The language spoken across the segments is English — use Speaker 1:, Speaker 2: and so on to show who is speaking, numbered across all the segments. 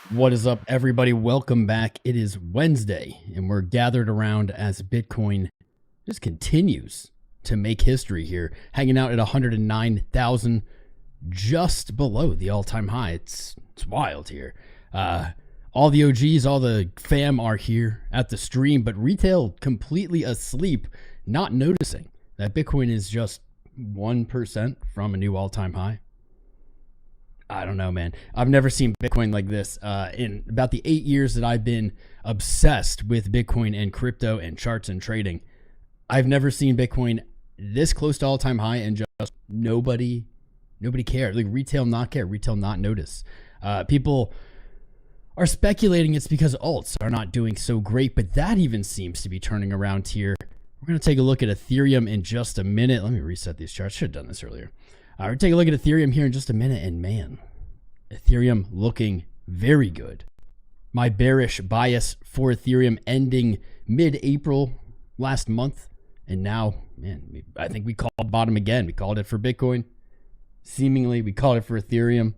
Speaker 1: What is up, everybody? Welcome back. It is Wednesday, and we're gathered around as Bitcoin just continues to make history here, hanging out at 109,000, just below the all-time high. It's wild here. All the OGs, all the fam are here at the stream, but retail completely asleep, not noticing that Bitcoin is just 1% from a new all-time high. I don't know, man. I've never seen Bitcoin like this. In about the 8 years that I've been obsessed with Bitcoin and crypto and charts and trading, I've never seen Bitcoin this close to all-time high and just nobody cared. Like retail not care, retail not notice. People are speculating it's because alts are not doing so great, but that even seems to be turning around here. We're going to take a look at Ethereum in just a minute. Let me reset these charts. Should have done this earlier. We're going to take a look at Ethereum here in just a minute, and man, Ethereum looking very good. My bearish bias for Ethereum ending mid-April last month, and now, man, I think we called bottom again. We called it for Bitcoin. Seemingly, we called it for Ethereum.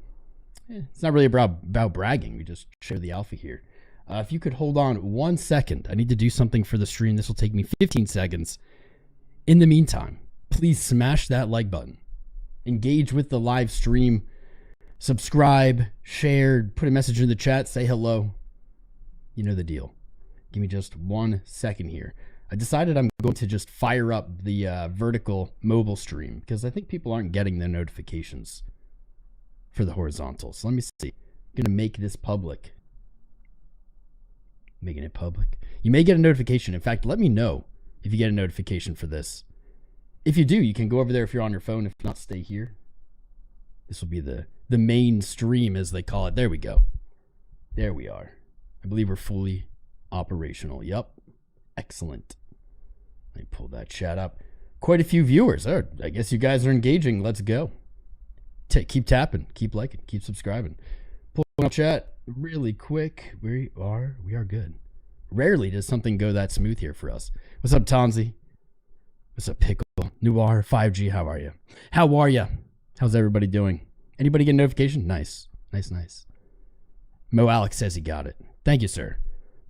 Speaker 1: It's not really about bragging. We just share the alpha here. If you could hold on 1 second, I need to do something for the stream. This will take me 15 seconds. In the meantime, please smash that like button. Engage with the live stream. Subscribe, share, put a message in the chat, say hello. You know the deal. Give me just 1 second here. I decided I'm going to just fire up the vertical mobile stream because I think people aren't getting the notifications for the horizontal. So let me see. I'm going to make this public. Making it public. You may get a notification. In fact, let me know if you get a notification for this. If you do, you can go over there if you're on your phone. If not, stay here. This will be the main stream, as they call it. There we go. There we are. I believe we're fully operational. Yep. Excellent. Let me pull that chat up. Quite a few viewers. Oh, I guess you guys are engaging. Let's go. Keep tapping. Keep liking. Keep subscribing. Pull up chat really quick. We are good. Rarely does something go that smooth here for us. What's up, Tonzi? What's up, Pickle? Noir 5G, how are you? How are you? How's everybody doing? Anybody get a notification? Nice. Mo Alex says he got it. Thank you, sir.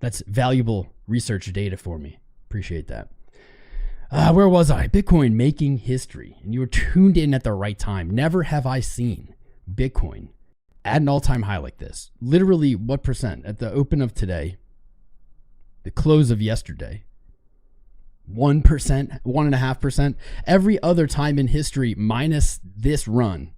Speaker 1: That's valuable research data for me. Appreciate that. Where was I? Bitcoin making history. And you were tuned in at the right time. Never have I seen Bitcoin at an all-time high like this. Literally, what percent? At the open of today, the close of yesterday, 1%, 1.5%. Every other time in history, minus this run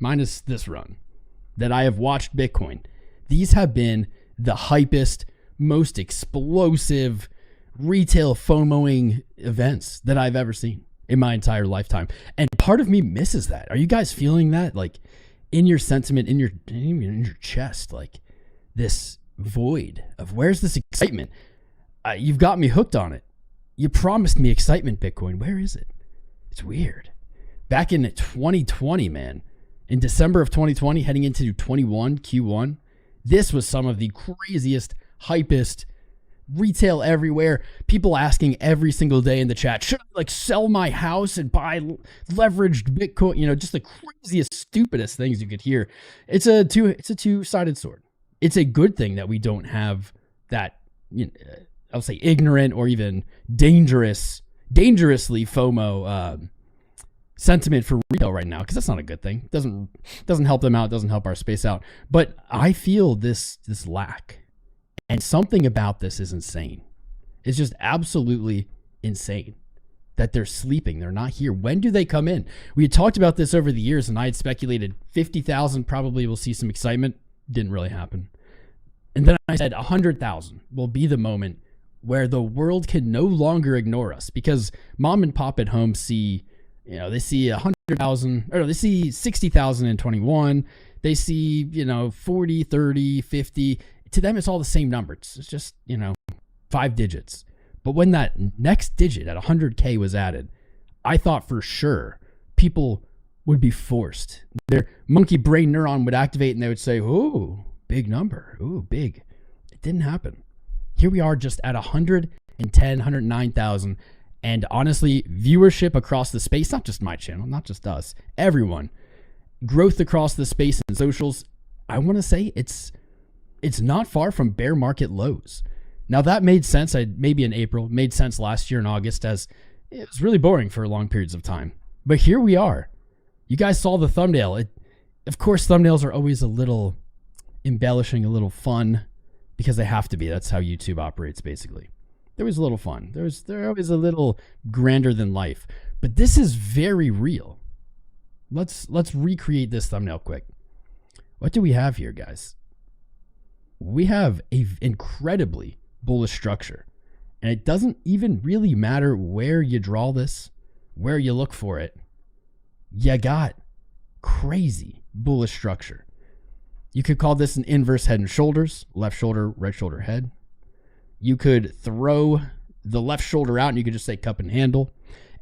Speaker 1: that I have watched Bitcoin, these have been the hypest, most explosive retail FOMOing events that I've ever seen in my entire lifetime. And part of me misses that. Are you guys feeling that? Like in your sentiment, in your chest, like this void of where's this excitement? You've got me hooked on it. You promised me excitement, Bitcoin. Where is it? It's weird. Back in 2020, man, in December of 2020, heading into Q1, this was some of the craziest, hypest, retail everywhere. People asking every single day in the chat, should I like sell my house and buy leveraged Bitcoin? You know, just the craziest, stupidest things you could hear. It's a two-sided sword. It's a good thing that we don't have that, you know, I'll say ignorant or even dangerously FOMO sentiment for retail right now, because that's not a good thing. It doesn't help them out, doesn't help our space out. But I feel this lack, and something about this is insane. It's just absolutely insane that they're sleeping. They're not here. When do they come in? We had talked about this over the years, and I had speculated 50,000 probably will see some excitement. Didn't really happen. And then I said 100,000 will be the moment where the world can no longer ignore us, because mom and pop at home see, you know, they see 100,000, or they see 60,000 in 21. They see, you know, 40, 30, 50. To them, it's all the same number. It's just, you know, 5 digits. But when that next digit at 100K was added, I thought for sure people would be forced. Their monkey brain neuron would activate and they would say, "Ooh, big number. Ooh, big." It didn't happen. Here we are just at 110, 109,000. And honestly, viewership across the space, not just my channel, not just us, everyone, growth across the space and socials, I want to say it's not far from bear market lows. Now that made sense, maybe in April, made sense last year in August, as it was really boring for long periods of time. But here we are. You guys saw the thumbnail. Of course, thumbnails are always a little embellishing, a little fun, because they have to be. That's how YouTube operates, basically. There was a little fun. They're always a little grander than life. But this is very real. Let's recreate this thumbnail quick. What do we have here, guys? We have a incredibly bullish structure. And it doesn't even really matter where you draw this, where you look for it. You got crazy bullish structure. You could call this an inverse head and shoulders, left shoulder, right shoulder, head. You could throw the left shoulder out and you could just say cup and handle.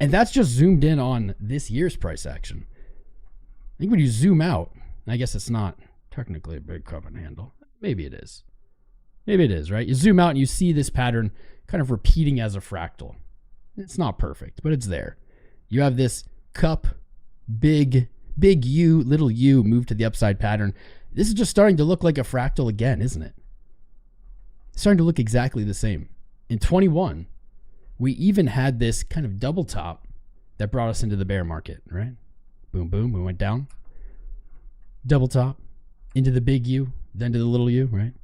Speaker 1: And that's just zoomed in on this year's price action. I think when you zoom out, I guess it's not technically a big cup and handle. Maybe it is. Maybe it is, right? You zoom out and you see this pattern kind of repeating as a fractal. It's not perfect, but it's there. You have this cup, big U, little u, move to the upside pattern. This is just starting to look like a fractal again, isn't it? It's starting to look exactly the same. In 21, we even had this kind of double top that brought us into the bear market, right? Boom, boom, we went down. Double top, into the big U, then to the little u, right?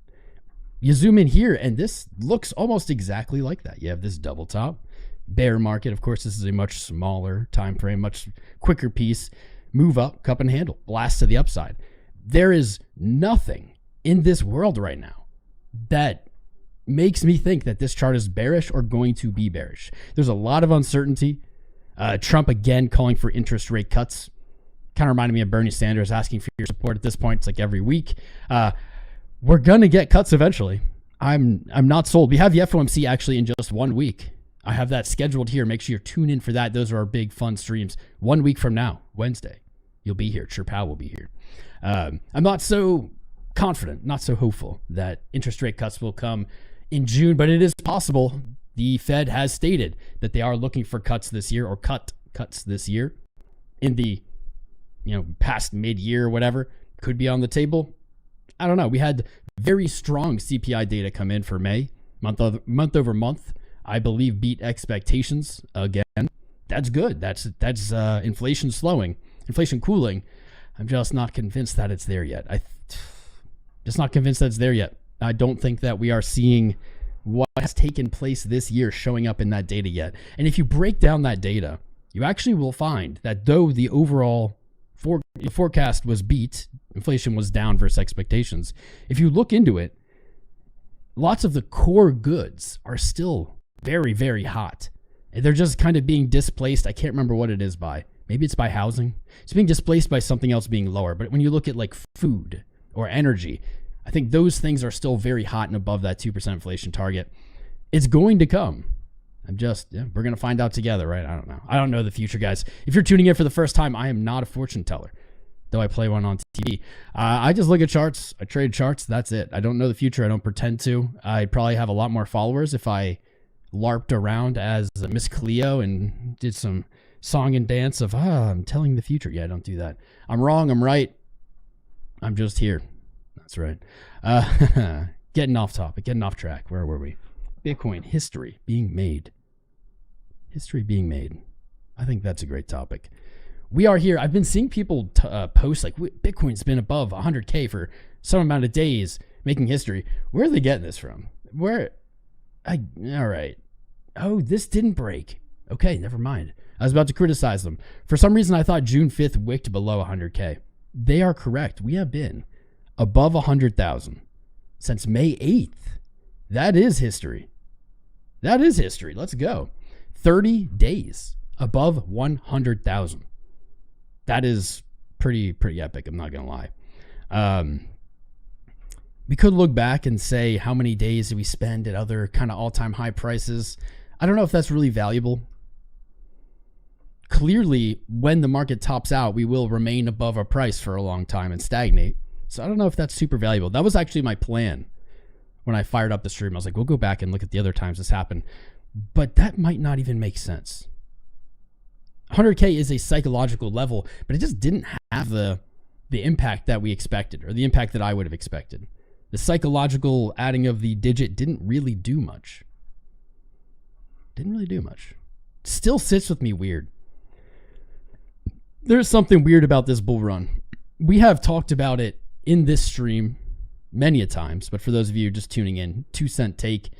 Speaker 1: You zoom in here, and this looks almost exactly like that. You have this double top, bear market. Of course, this is a much smaller time frame, much quicker piece. Move up, cup and handle, blast to the upside. There is nothing in this world right now that makes me think that this chart is bearish or going to be bearish. There's a lot of uncertainty. Trump again calling for interest rate cuts. Kind of reminded me of Bernie Sanders asking for your support at this point. It's like every week. We're going to get cuts eventually. I'm not sold. We have the FOMC actually in just 1 week. I have that scheduled here. Make sure you tune in for that. Those are our big fun streams. 1 week from now, Wednesday, you'll be here. Chirpow will be here. I'm not so confident, not so hopeful that interest rate cuts will come in June, but it is possible. The Fed has stated that they are looking for cuts this year, or cuts this year in the past mid-year or whatever. Could be on the table. I don't know. We had very strong CPI data come in for May, month over month. I believe beat expectations again. That's good. That's inflation slowing, inflation cooling. I'm just not convinced that it's there yet. Just not convinced that it's there yet. I don't think that we are seeing what has taken place this year showing up in that data yet. And if you break down that data, you actually will find that though the overall forecast was beat, inflation was down versus expectations. If you look into it, lots of the core goods are still very, very hot. And they're just kind of being displaced. I can't remember what it is by. Maybe it's by housing. It's being displaced by something else being lower. But when you look at like food or energy, I think those things are still very hot and above that 2% inflation target. It's going to come. We're going to find out together, right? I don't know. I don't know the future, guys. If you're tuning in for the first time, I am not a fortune teller, though I play one on TV. I just look at charts. I trade charts. That's it. I don't know the future. I don't pretend to. I'd probably have a lot more followers if I LARPed around as Miss Cleo and did some song and dance of, I'm telling the future. Yeah, I don't do that. I'm wrong. I'm right. I'm just here. That's right. Getting off topic, getting off track. Where were we? Bitcoin history being made. History being made. I think that's a great topic. We are here. I've been seeing people post like Bitcoin's been above 100K for some amount of days, making history. Where are they getting this from? All right. Oh, this didn't break. Okay, never mind. I was about to criticize them. For some reason, I thought June 5th wicked below 100K. They are correct. We have been above 100,000 since May 8th. That is history. That is history. Let's go. 30 days above 100,000. That is pretty epic. I'm not going to lie. We could look back and say how many days did we spend at other kind of all-time high prices. I don't know if that's really valuable. Clearly, when the market tops out, we will remain above our price for a long time and stagnate. So I don't know if that's super valuable. That was actually my plan when I fired up the stream. I was like, we'll go back and look at the other times this happened. But that might not even make sense. 100K is a psychological level, but it just didn't have the impact that we expected, or the impact that I would have expected. The psychological adding of the digit didn't really do much. Didn't really do much. Still sits with me weird. There's something weird about this bull run. We have talked about it in this stream many a times, but for those of you just tuning in, 2 cent take.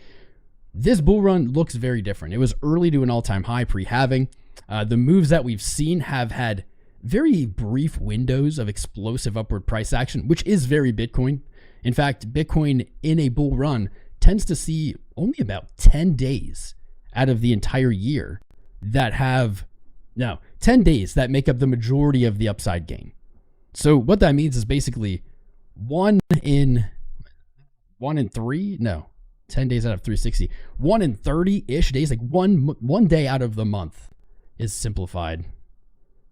Speaker 1: This bull run looks very different. It was early to an all-time high pre-halving. The moves that we've seen have had very brief windows of explosive upward price action, which is very Bitcoin. In fact, Bitcoin in a bull run tends to see only about 10 days out of the entire year that have, 10 days that make up the majority of the upside gain. So what that means is basically 1 in 3, 10 days out of 360, 1 in 30-ish days, like one day out of the month is simplified.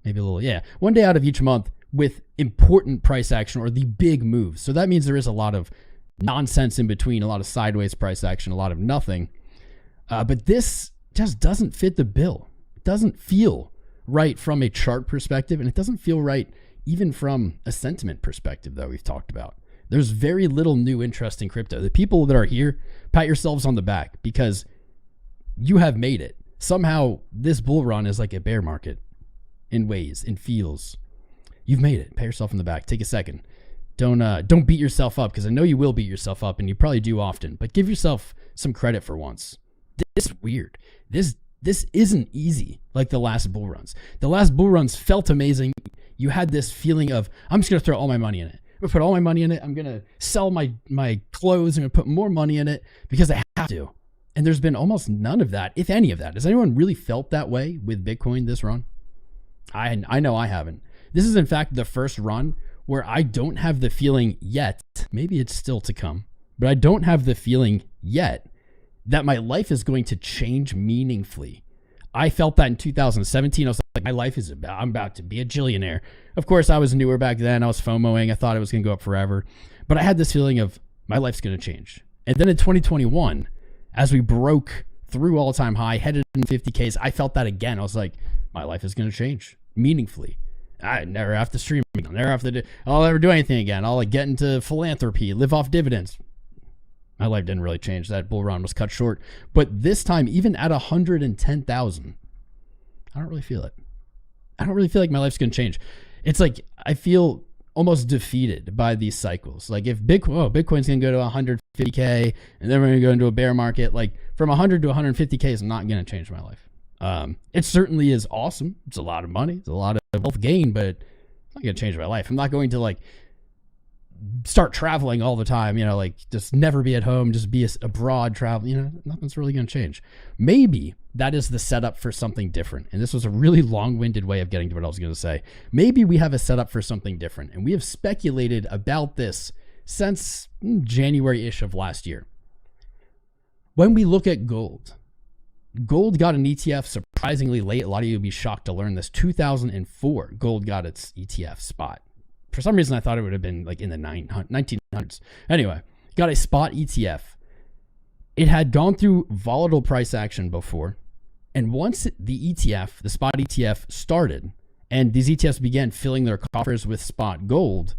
Speaker 1: Maybe a little, 1 day out of each month with important price action or the big moves. So that means there is a lot of nonsense in between, a lot of sideways price action, a lot of nothing. But this just doesn't fit the bill. It doesn't feel right from a chart perspective, and it doesn't feel right even from a sentiment perspective that we've talked about. There's very little new interest in crypto. The people that are here, pat yourselves on the back because you have made it. Somehow this bull run is like a bear market in ways, in feels. You've made it. Pat yourself on the back. Take a second. Don't beat yourself up, because I know you will beat yourself up, and you probably do often, but give yourself some credit for once. This is weird. This isn't easy like the last bull runs. The last bull runs felt amazing. You had this feeling of, I'm just going to throw all my money in it. I'm going to put all my money in it. I'm going to sell my clothes. I'm going to put more money in it because I have to. And there's been almost none of that, if any of that. Has anyone really felt that way with Bitcoin this run? I know I haven't. This is, in fact, the first run where I don't have the feeling yet, maybe it's still to come, but I don't have the feeling yet that my life is going to change meaningfully. I felt that in 2017. I was like, my life is I'm about to be a jillionaire. Of course, I was newer back then. I was FOMOing. I thought it was going to go up forever. But I had this feeling of my life's going to change. And then in 2021, as we broke through all-time high, headed in 50Ks, I felt that again. I was like, my life is going to change meaningfully. I never have to stream again. I'll never do anything again. I'll get into philanthropy, live off dividends. My life didn't really change. That bull run was cut short. But this time, even at 110,000, I don't really feel it. I don't really feel like my life's going to change. It's like I feel almost defeated by these cycles. Like if Bitcoin's going to go to 150K and then we're going to go into a bear market, like from 100 to 150K is not going to change my life. It certainly is awesome. It's a lot of money. It's a lot of wealth gain, but it's not going to change my life. I'm not going to start traveling all the time, just never be at home, just be abroad traveling, nothing's really going to change. Maybe that is the setup for something different. And this was a really long-winded way of getting to what I was going to say. Maybe we have a setup for something different. And we have speculated about this since January-ish of last year. When we look at gold got an ETF surprisingly late. A lot of you would be shocked to learn this. 2004, gold got its ETF spot. For some reason, I thought it would have been in the 1900s. Anyway, got a spot ETF. It had gone through volatile price action before. And once the ETF, the spot ETF started, and these ETFs began filling their coffers with spot gold,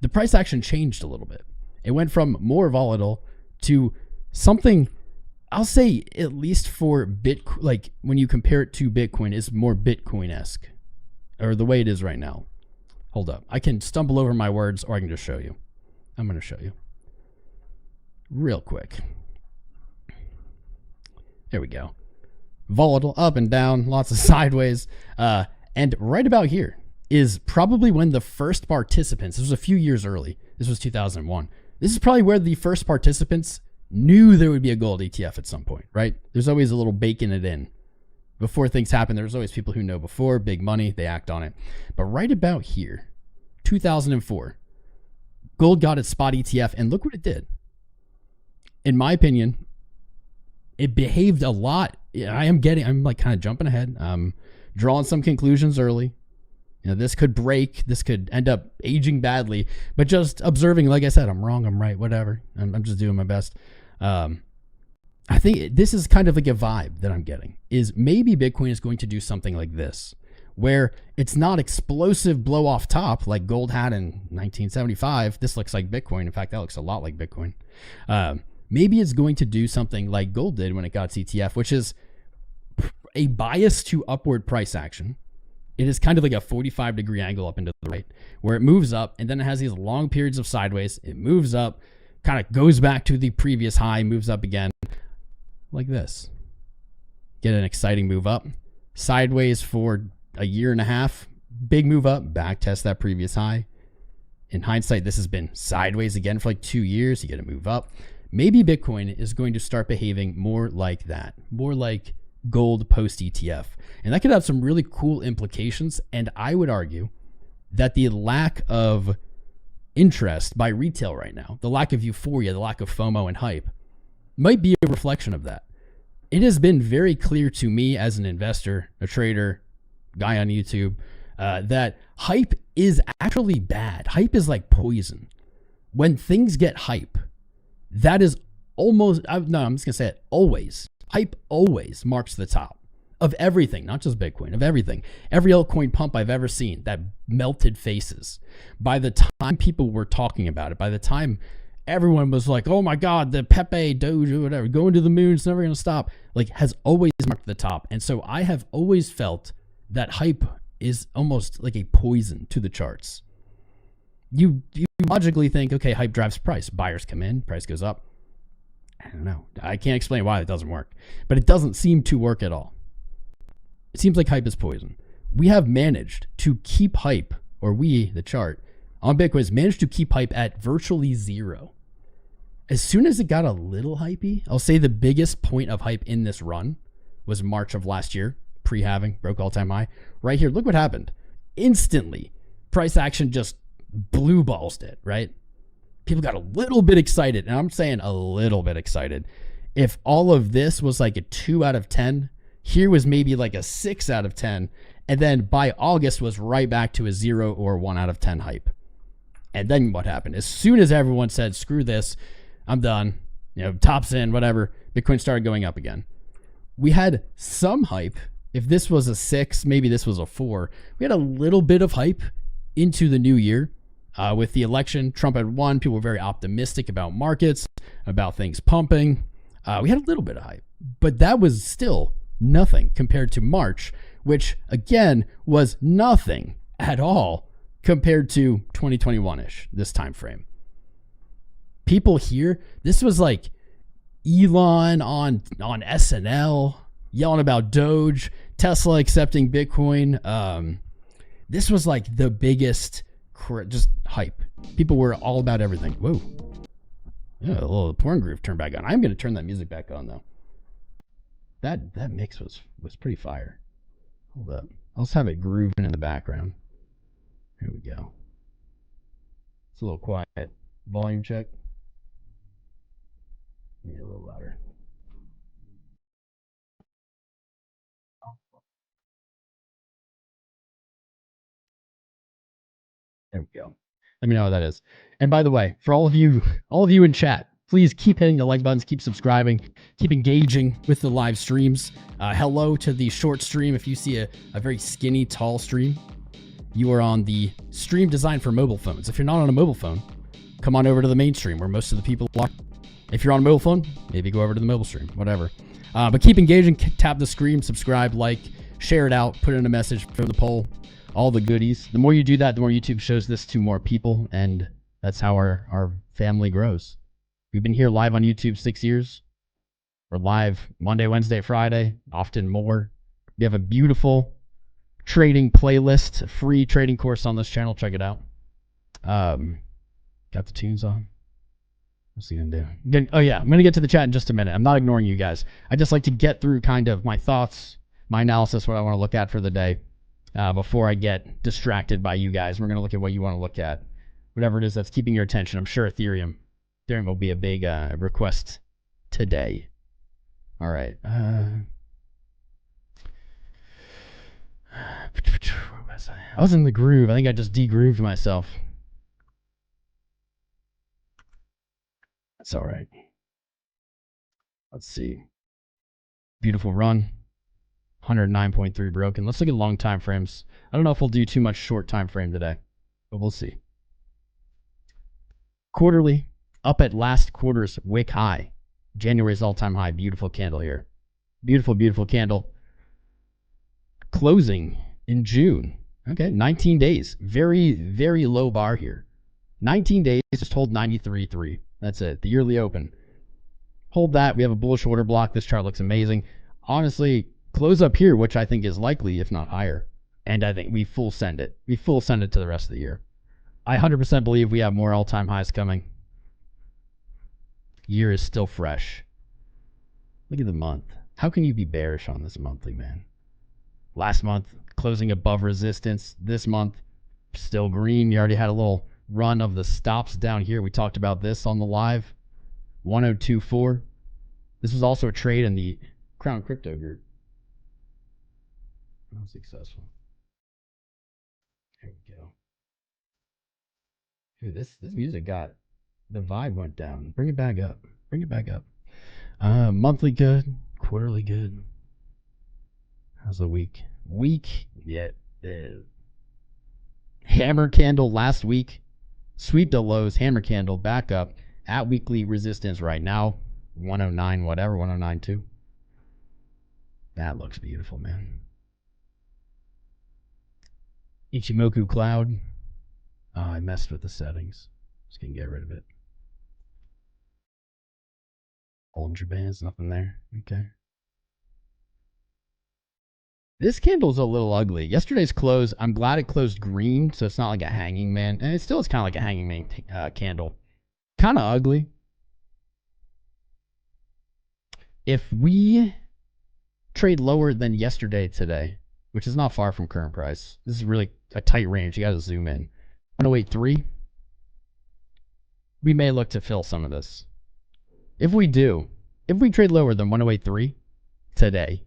Speaker 1: the price action changed a little bit. It went from more volatile to something, I'll say, at least for Bitcoin, when you compare it to Bitcoin, is more Bitcoin-esque, or the way it is right now. Hold up. I can stumble over my words, or I can just show you. I'm going to show you real quick. There we go. Volatile, up and down, lots of sideways. And right about here is probably when the first participants, this was a few years early. This was 2001. This is probably where the first participants knew there would be a gold ETF at some point, right? There's always a little baking it in. Before things happen, there's always people who know before, big money, they act on it. But right about here, 2004, gold got its spot ETF, and look what it did. In my opinion, it behaved a lot. I'm kind of jumping ahead. Drawing some conclusions early. You know, this could break. This could end up aging badly. But just observing, like I said, I'm wrong, I'm right, whatever. I'm just doing my best. I think this is kind of like a vibe that I'm getting, is maybe Bitcoin is going to do something like this, where it's not explosive blow off top like gold had in 1975. This looks like Bitcoin. In fact, that looks a lot like Bitcoin. Maybe it's going to do something like gold did when it got its ETF, which is a bias to upward price action. It is kind of like a 45-degree angle up into the right, where it moves up and then it has these long periods of sideways. It moves up, kind of goes back to the previous high, moves up again like this. Get an exciting move up, sideways for a year and a half, big move up, back test that previous high. In hindsight, this has been sideways again for like 2 years. You get a move up. Maybe Bitcoin is going to start behaving more like that, more like gold post ETF. And that could have some really cool implications. And I would argue that the lack of interest by retail right now, the lack of euphoria, the lack of FOMO and hype, might be a reflection of that. It has been very clear to me as an investor, a trader, guy on YouTube, that hype is actually bad. Hype is like poison. When things get hype, that is almost, no, I'm just going to say it, always. Hype always marks the top of everything, not just Bitcoin, of everything. Every altcoin pump I've ever seen that melted faces. By the time people were talking about it, by the time everyone was like, oh my God, the Pepe, Doge, or whatever, going to the moon, it's never going to stop, like, has always marked the top. And so I have always felt that hype is almost like a poison to the charts. You logically think, okay, hype drives price. Buyers come in, price goes up. I don't know. I can't explain why it doesn't work, but it doesn't seem to work at all. It seems like hype is poison. We have managed to keep hype, or we, the chart, on Bitcoin has managed to keep hype at virtually zero. As soon as it got a little hypey, I'll say the biggest point of hype in this run was March of last year, pre-halving, broke all-time high. Right here, look what happened. Instantly, price action just blue balls it, right? People got a little bit excited, and I'm saying a little bit excited. If all of this was like a 2 out of 10, here was maybe like a 6 out of 10, and then by August was right back to a 0 or 1 out of 10 hype. And then what happened? As soon as everyone said, screw this, I'm done, you know, tops in, whatever, Bitcoin started going up again. We had some hype. If this was a 6, maybe this was a 4. We had a little bit of hype into the new year. With the election, Trump had won. People were very optimistic about markets, about things pumping. We had a little bit of hype, but that was still nothing compared to March, which again was nothing at all compared to 2021-ish, this time frame. People here, this was like Elon on SNL yelling about Doge, Tesla accepting Bitcoin. This was like the biggest just hype. People were all about everything. Whoa. Yeah, a little porn groove turned back on. I'm going to turn that music back on though. That mix was pretty fire. Hold up. I'll just have it grooving in the background. Here we go. It's a little quiet. Volume check. Yeah, a little louder. There we go. Let me know what that is. And by the way, for all of you in chat, please keep hitting the like buttons, keep subscribing, keep engaging with the live streams. Hello to the short stream. If you see a very skinny, tall stream, you are on the stream designed for mobile phones. If you're not on a mobile phone, come on over to the main stream where most of the people are. If you're on a mobile phone, maybe go over to the mobile stream, whatever. But keep engaging, tap the screen, subscribe, like, share it out, put in a message for the poll. All the goodies. The more you do that, the more YouTube shows this to more people, and that's how our family grows. We've been here live on YouTube 6 years. We're live Monday, Wednesday, Friday, often more. We have a beautiful trading playlist, a free trading course on this channel. Check it out. Got the tunes on. What's he gonna do? Oh yeah, I'm gonna get to the chat in just a minute. I'm not ignoring you guys. I just like to get through kind of my thoughts, my analysis, what I want to look at for the day. Before I get distracted by you guys. We're going to look at what you want to look at. Whatever it is that's keeping your attention. I'm sure Ethereum will be a big request today. All right. Where I was in the groove. I think I just de-grooved myself. That's all right. Let's see. Beautiful run. 109.3 broken. Let's look at long time frames. I don't know if we'll do too much short time frame today, but we'll see. Quarterly, up at last quarter's wick high. January's all-time high. Beautiful candle here. Beautiful, beautiful candle. Closing in June. Okay, 19 days. Very, very low bar here. 19 days, just hold 93.3. That's it. The yearly open. Hold that. We have a bullish order block. This chart looks amazing. Honestly, close up here, which I think is likely, if not higher. And I think we full send it. We full send it to the rest of the year. I 100% believe we have more all-time highs coming. Year is still fresh. Look at the month. How can you be bearish on this monthly, man? Last month, closing above resistance. This month, still green. You already had a little run of the stops down here. We talked about this on the live. 1024. This was also a trade in the Crown Crypto group. Not successful. Here we go. Dude, this music got, the vibe went down. Bring it back up. Bring it back up. Monthly good. Quarterly good. How's the week? Week. Yeah. Hammer candle last week. Sweep the lows. Hammer candle back up at weekly resistance right now. 109 whatever. 109.2. That looks beautiful, man. Ichimoku cloud. Oh, I messed with the settings. Just gonna get rid of it. Bollinger Bands, nothing there. Okay. This candle's a little ugly. Yesterday's close, I'm glad it closed green, so it's not like a hanging man. And it still is kind of like a hanging man candle. Kind of ugly. If we trade lower than yesterday today, which is not far from current price, this is really a tight range. You got to zoom in. 108.3. We may look to fill some of this. If we do, if we trade lower than 108.3 today,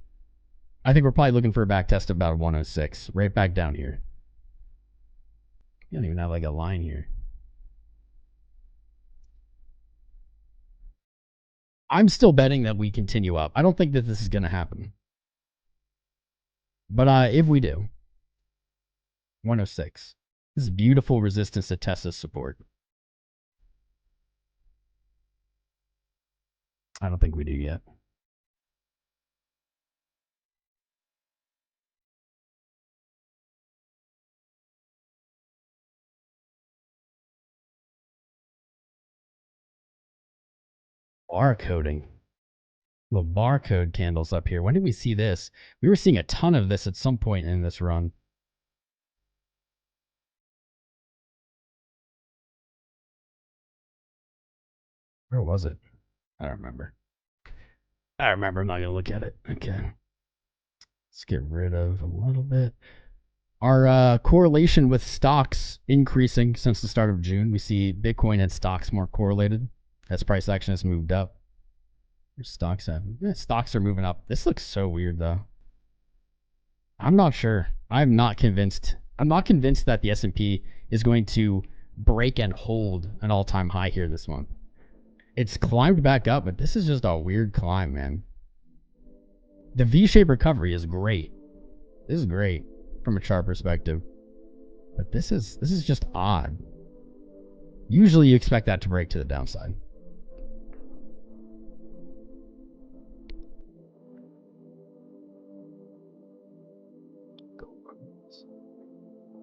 Speaker 1: I think we're probably looking for a back test of about 106, right back down here. You don't even have like a line here. I'm still betting that we continue up. I don't think that this is going to happen. But if we do, 106. This is beautiful resistance to test this support. I don't think we do yet. Bar coding. Little barcode candles up here. When did we see this? We were seeing a ton of this at some point in this run. Where was it? I don't remember. I'm not going to look at it. Okay. Let's get rid of a little bit. Our correlation with stocks increasing since the start of June. We see Bitcoin and stocks more correlated as price action has moved up. Where's stocks at? Yeah, stocks are moving up. This looks so weird, though. I'm not sure. I'm not convinced. I'm not convinced that the S&P is going to break and hold an all-time high here this month. It's climbed back up, but this is just a weird climb, man. The V-shaped recovery is great. This is great from a chart perspective. But this is just odd. Usually you expect that to break to the downside.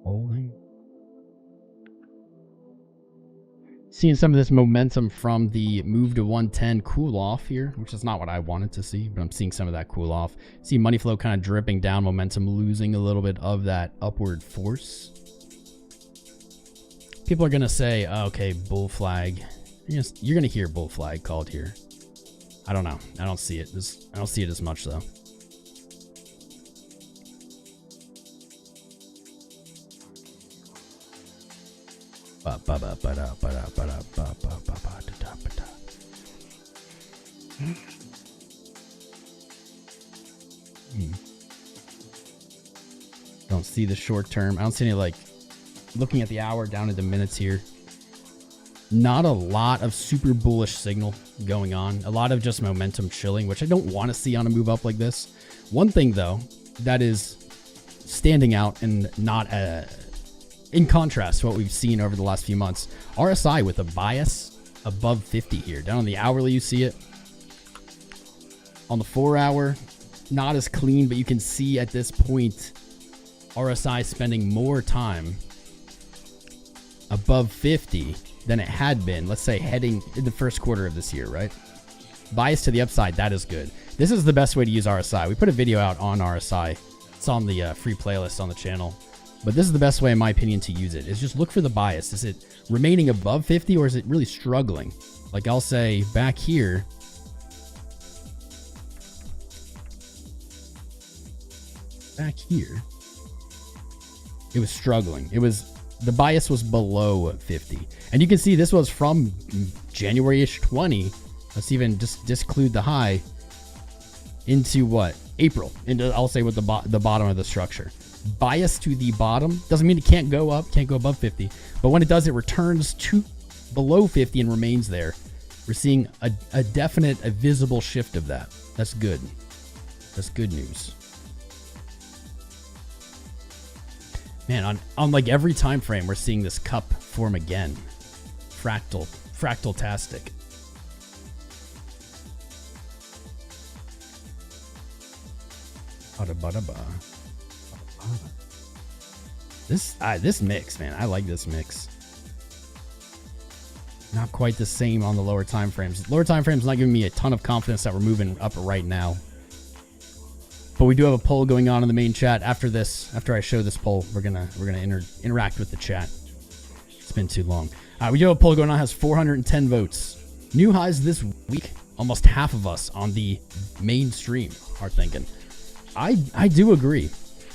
Speaker 1: Holding. Seeing some of this momentum from the move to 110 cool off here, which is not what I wanted to see, but I'm seeing some of that cool off. See money flow kind of dripping down, momentum losing a little bit of that upward force. People are going to say, oh, okay, bull flag. You're going to hear bull flag called here. I don't know. I don't see it. I don't see it as much, though. Don't see see the short term. I don't see any, like, looking at the hour down into minutes here. Not a lot of super bullish signal going on. A lot of just momentum chilling, which I don't want to see on a move up like this. One thing, though, that is standing out and not in contrast to what we've seen over the last few months. RSI with a bias above 50 here. Down on the hourly, you see it. On the 4 hour, not as clean, but you can see at this point, RSI spending more time above 50 than it had been, let's say, heading in the first quarter of this year, right? Bias to the upside, that is good. This is the best way to use RSI. We put a video out on RSI. It's on the free playlist on the channel. But this is the best way, in my opinion, to use it, is just look for the bias. Is it remaining above 50 or is it really struggling? Like I'll say back here, it was struggling. The bias was below 50. And you can see this was from January-ish 20. Let's even just disclude the high into what? April. Into, I'll say, with the bottom of the structure. Bias to the bottom doesn't mean it can't go up, can't go above 50. But when it does, it returns to below 50 and remains there. We're seeing a definite, a visible shift of that. That's good. That's good news. Man, on like every time frame, we're seeing this cup form again. Fractal-tastic. This mix, man, I like this mix. Not quite the same on the lower time frames. Lower time frames not giving me a ton of confidence that we're moving up right now. But we do have a poll going on in the main chat. After this, after I show this poll, we're gonna interact with the chat. It's been too long. We do have a poll going on. It has 410 votes. New highs this week. Almost half of us on the main stream are thinking. I do agree.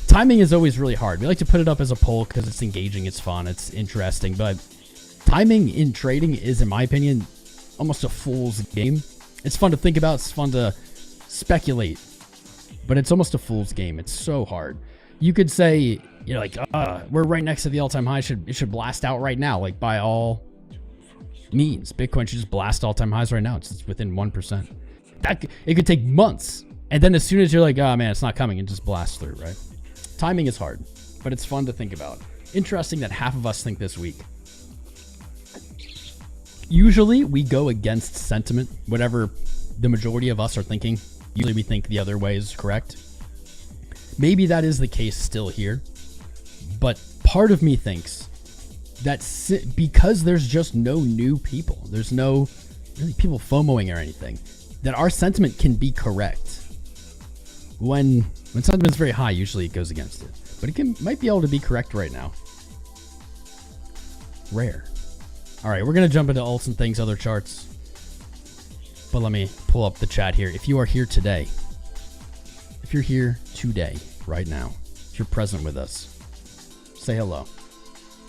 Speaker 1: Timing is always really hard. We like to put it up as a poll because it's engaging, it's fun, it's interesting. But timing in trading is, in my opinion, almost a fool's game. It's fun to think about. It's fun to speculate. But it's almost a fool's game. It's so hard. You could say, you know, like, we're right next to the all-time high. It should blast out right now, like by all means. Bitcoin should just blast all-time highs right now. It's within 1%. It could take months. And then as soon as you're like, oh, man, it's not coming, it just blasts through, right? Timing is hard, but it's fun to think about. Interesting that half of us think this week. Usually, we go against sentiment, whatever the majority of us are thinking. Usually we think the other way is correct. Maybe that is the case still here. But part of me thinks that because there's just no new people, there's no really people FOMOing or anything, that our sentiment can be correct. When sentiment is very high, usually it goes against it. But it might be able to be correct right now. Rare. All right, we're going to jump into alts and things, other charts. But let me pull up the chat here. If you are here today, right now, if you're present with us, say hello.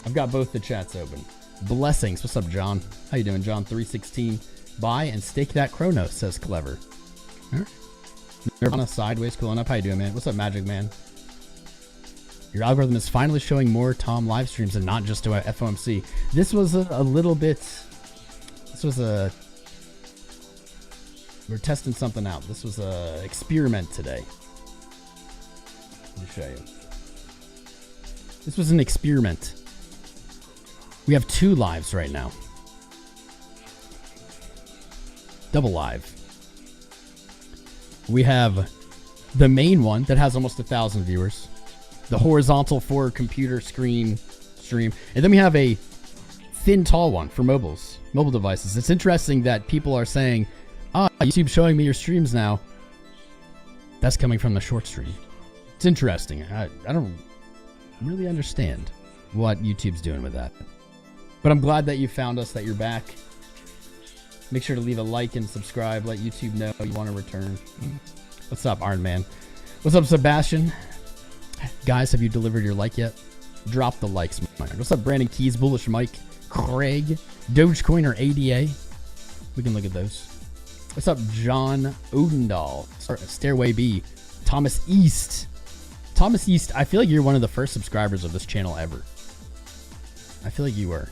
Speaker 1: I've got both the chats open. Blessings. What's up, John? How you doing, John? 316. Buy and stake that Chronos, says Clever. All right. Nirvana sideways cooling up. How you doing, man? What's up, Magic Man? Your algorithm is finally showing more Tom live streams and not just to FOMC. This was a little bit. We're testing something out. This was a experiment today. Let me show you. This was an experiment. We have 2 lives right now. Double live. We have the main one that has almost 1,000 viewers. The horizontal for computer screen stream. And then we have a thin, tall one for mobile devices. It's interesting that people are saying, YouTube's showing me your streams now. That's coming from the short stream. It's interesting. I don't really understand what YouTube's doing with that. But I'm glad that you found us, that you're back. Make sure to leave a like and subscribe. Let YouTube know you want to return. What's up, Iron Man? What's up, Sebastian? Guys, have you delivered your like yet? Drop the likes, man. What's up, Brandon Keys, Bullish Mike, Craig, Dogecoin or ADA? We can look at those. What's up, John Odendahl? Stairway B. Thomas East. Thomas East, I feel like you're one of the first subscribers of this channel ever. I feel like you were.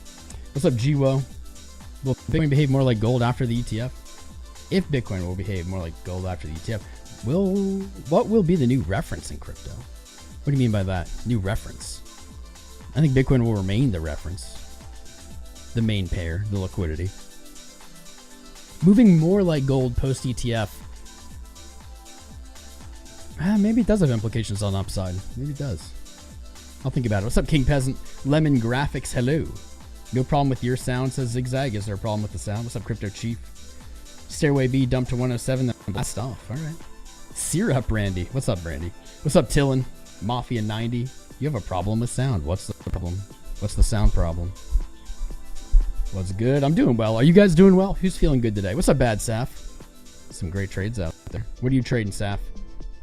Speaker 1: What's up, GWO? Will Bitcoin behave more like gold after the ETF? If Bitcoin will behave more like gold after the ETF, what will be the new reference in crypto? What do you mean by that? New reference? I think Bitcoin will remain the reference. The main pair, the liquidity. Moving more like gold post-ETF. Maybe it does have implications on the upside. Maybe it does. I'll think about it. What's up, King Peasant? Lemon Graphics, hello. No problem with your sound, says Zigzag. Is there a problem with the sound? What's up, Crypto Chief? Stairway B dumped to 107. Blast off. All right. Syrup Brandy. What's up, Brandy? What's up, Tillin? Mafia 90. You have a problem with sound. What's the problem? What's the sound problem? What's good? I'm doing well. Are you guys doing well? Who's feeling good today? What's up, Bad Saf? Some great trades out there. What are you trading, Saf?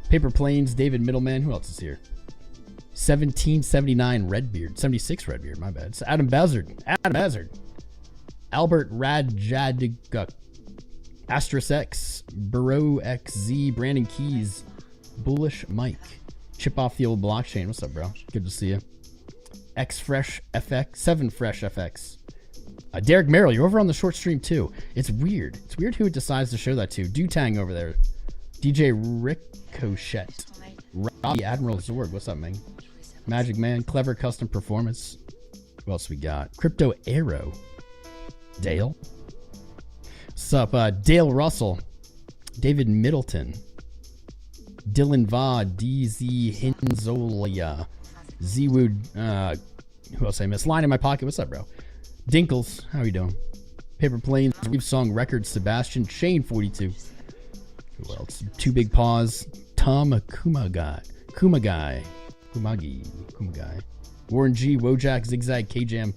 Speaker 1: Paper Planes, David Middleman. Who else is here? 1779 Redbeard. 76 Redbeard, my bad. It's Adam Bazard. Adam Bazard. Albert Radjadika. Astros X. Burrow XZ. Brandon Keys. Bullish Mike. Chip off the old blockchain. What's up, bro? Good to see you. X Fresh FX. 7 Fresh FX. Derek Merrill, you're over on the short stream too. It's weird. It's weird who it decides to show that to. Dutang over there. DJ Ricochet. Robbie Admiral Zorg. What's up, man? Magic Man. Clever Custom Performance. What else we got? Crypto Arrow. Dale. What's up? Dale Russell. David Middleton. Dylan Va. DZ Hinzolia. Zwood. Who else I missed? Line in my pocket. What's up, bro? Dinkles, how are you doing? Paper Planes, Reef Song Records, Sebastian, Shane 42. Who else? Two Big Paws, Tom 𝐂𝐚𝐫𝐭 𝐬𝐿, Warren G, Wojak, Zigzag, K-Jam,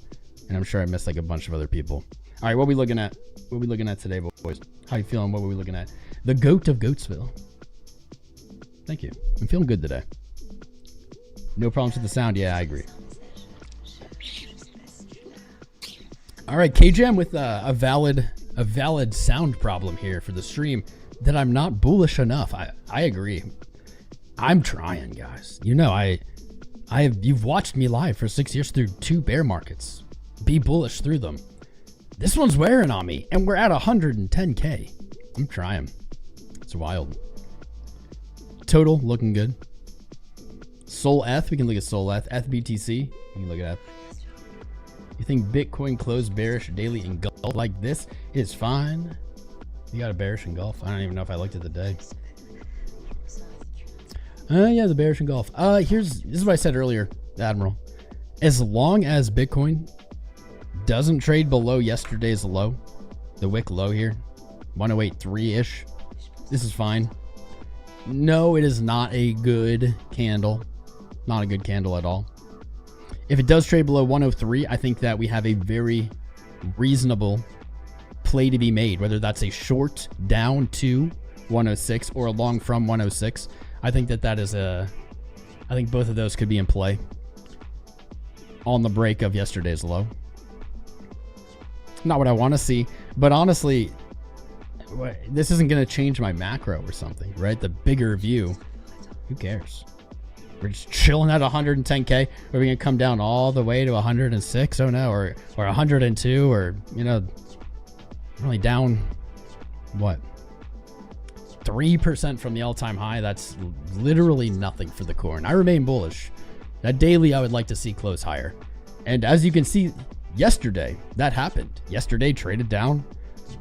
Speaker 1: and I'm sure I missed like a bunch of other people. All right, what are we looking at? What are we looking at today, boys? How you feeling? What were we looking at? The GOAT of 𝐂𝐡𝐚𝐫𝐿. Thank you. I'm feeling good today. No problems with the sound. Yeah, I agree. All right, K-Jam with a valid sound problem here for the stream that I'm not bullish enough. I agree. I'm trying, guys. You know, you've watched me live for 6 years through 2 bear markets. Be bullish through them. This one's wearing on me, and we're at 110K. I'm trying. It's wild. Total looking good. SolETH, we can look at SolETH. ETH-BTC, we can look at ETH. You think Bitcoin closed bearish daily engulf like this is fine? You got a bearish engulf? I don't even know if I looked at the day. Yeah, the bearish engulf. This is what I said earlier, Admiral. As long as Bitcoin doesn't trade below yesterday's low, the wick low here, 108.3-ish, this is fine. No, it is not a good candle. Not a good candle at all. If it does trade below 103, I think that we have a very reasonable play to be made, whether that's a short down to 106 or a long from 106. I think that is I think both of those could be in play on the break of yesterday's low. Not what I want to see, but honestly, this isn't going to change my macro or something, right? The bigger view, who cares? We're just chilling at 110K. Are we going to come down all the way to 106? Oh no, or 102, or, you know, only down, what? 3% from the all-time high. That's literally nothing for the coin. I remain bullish. That daily I would like to see close higher. And as you can see, yesterday, that happened. Yesterday traded down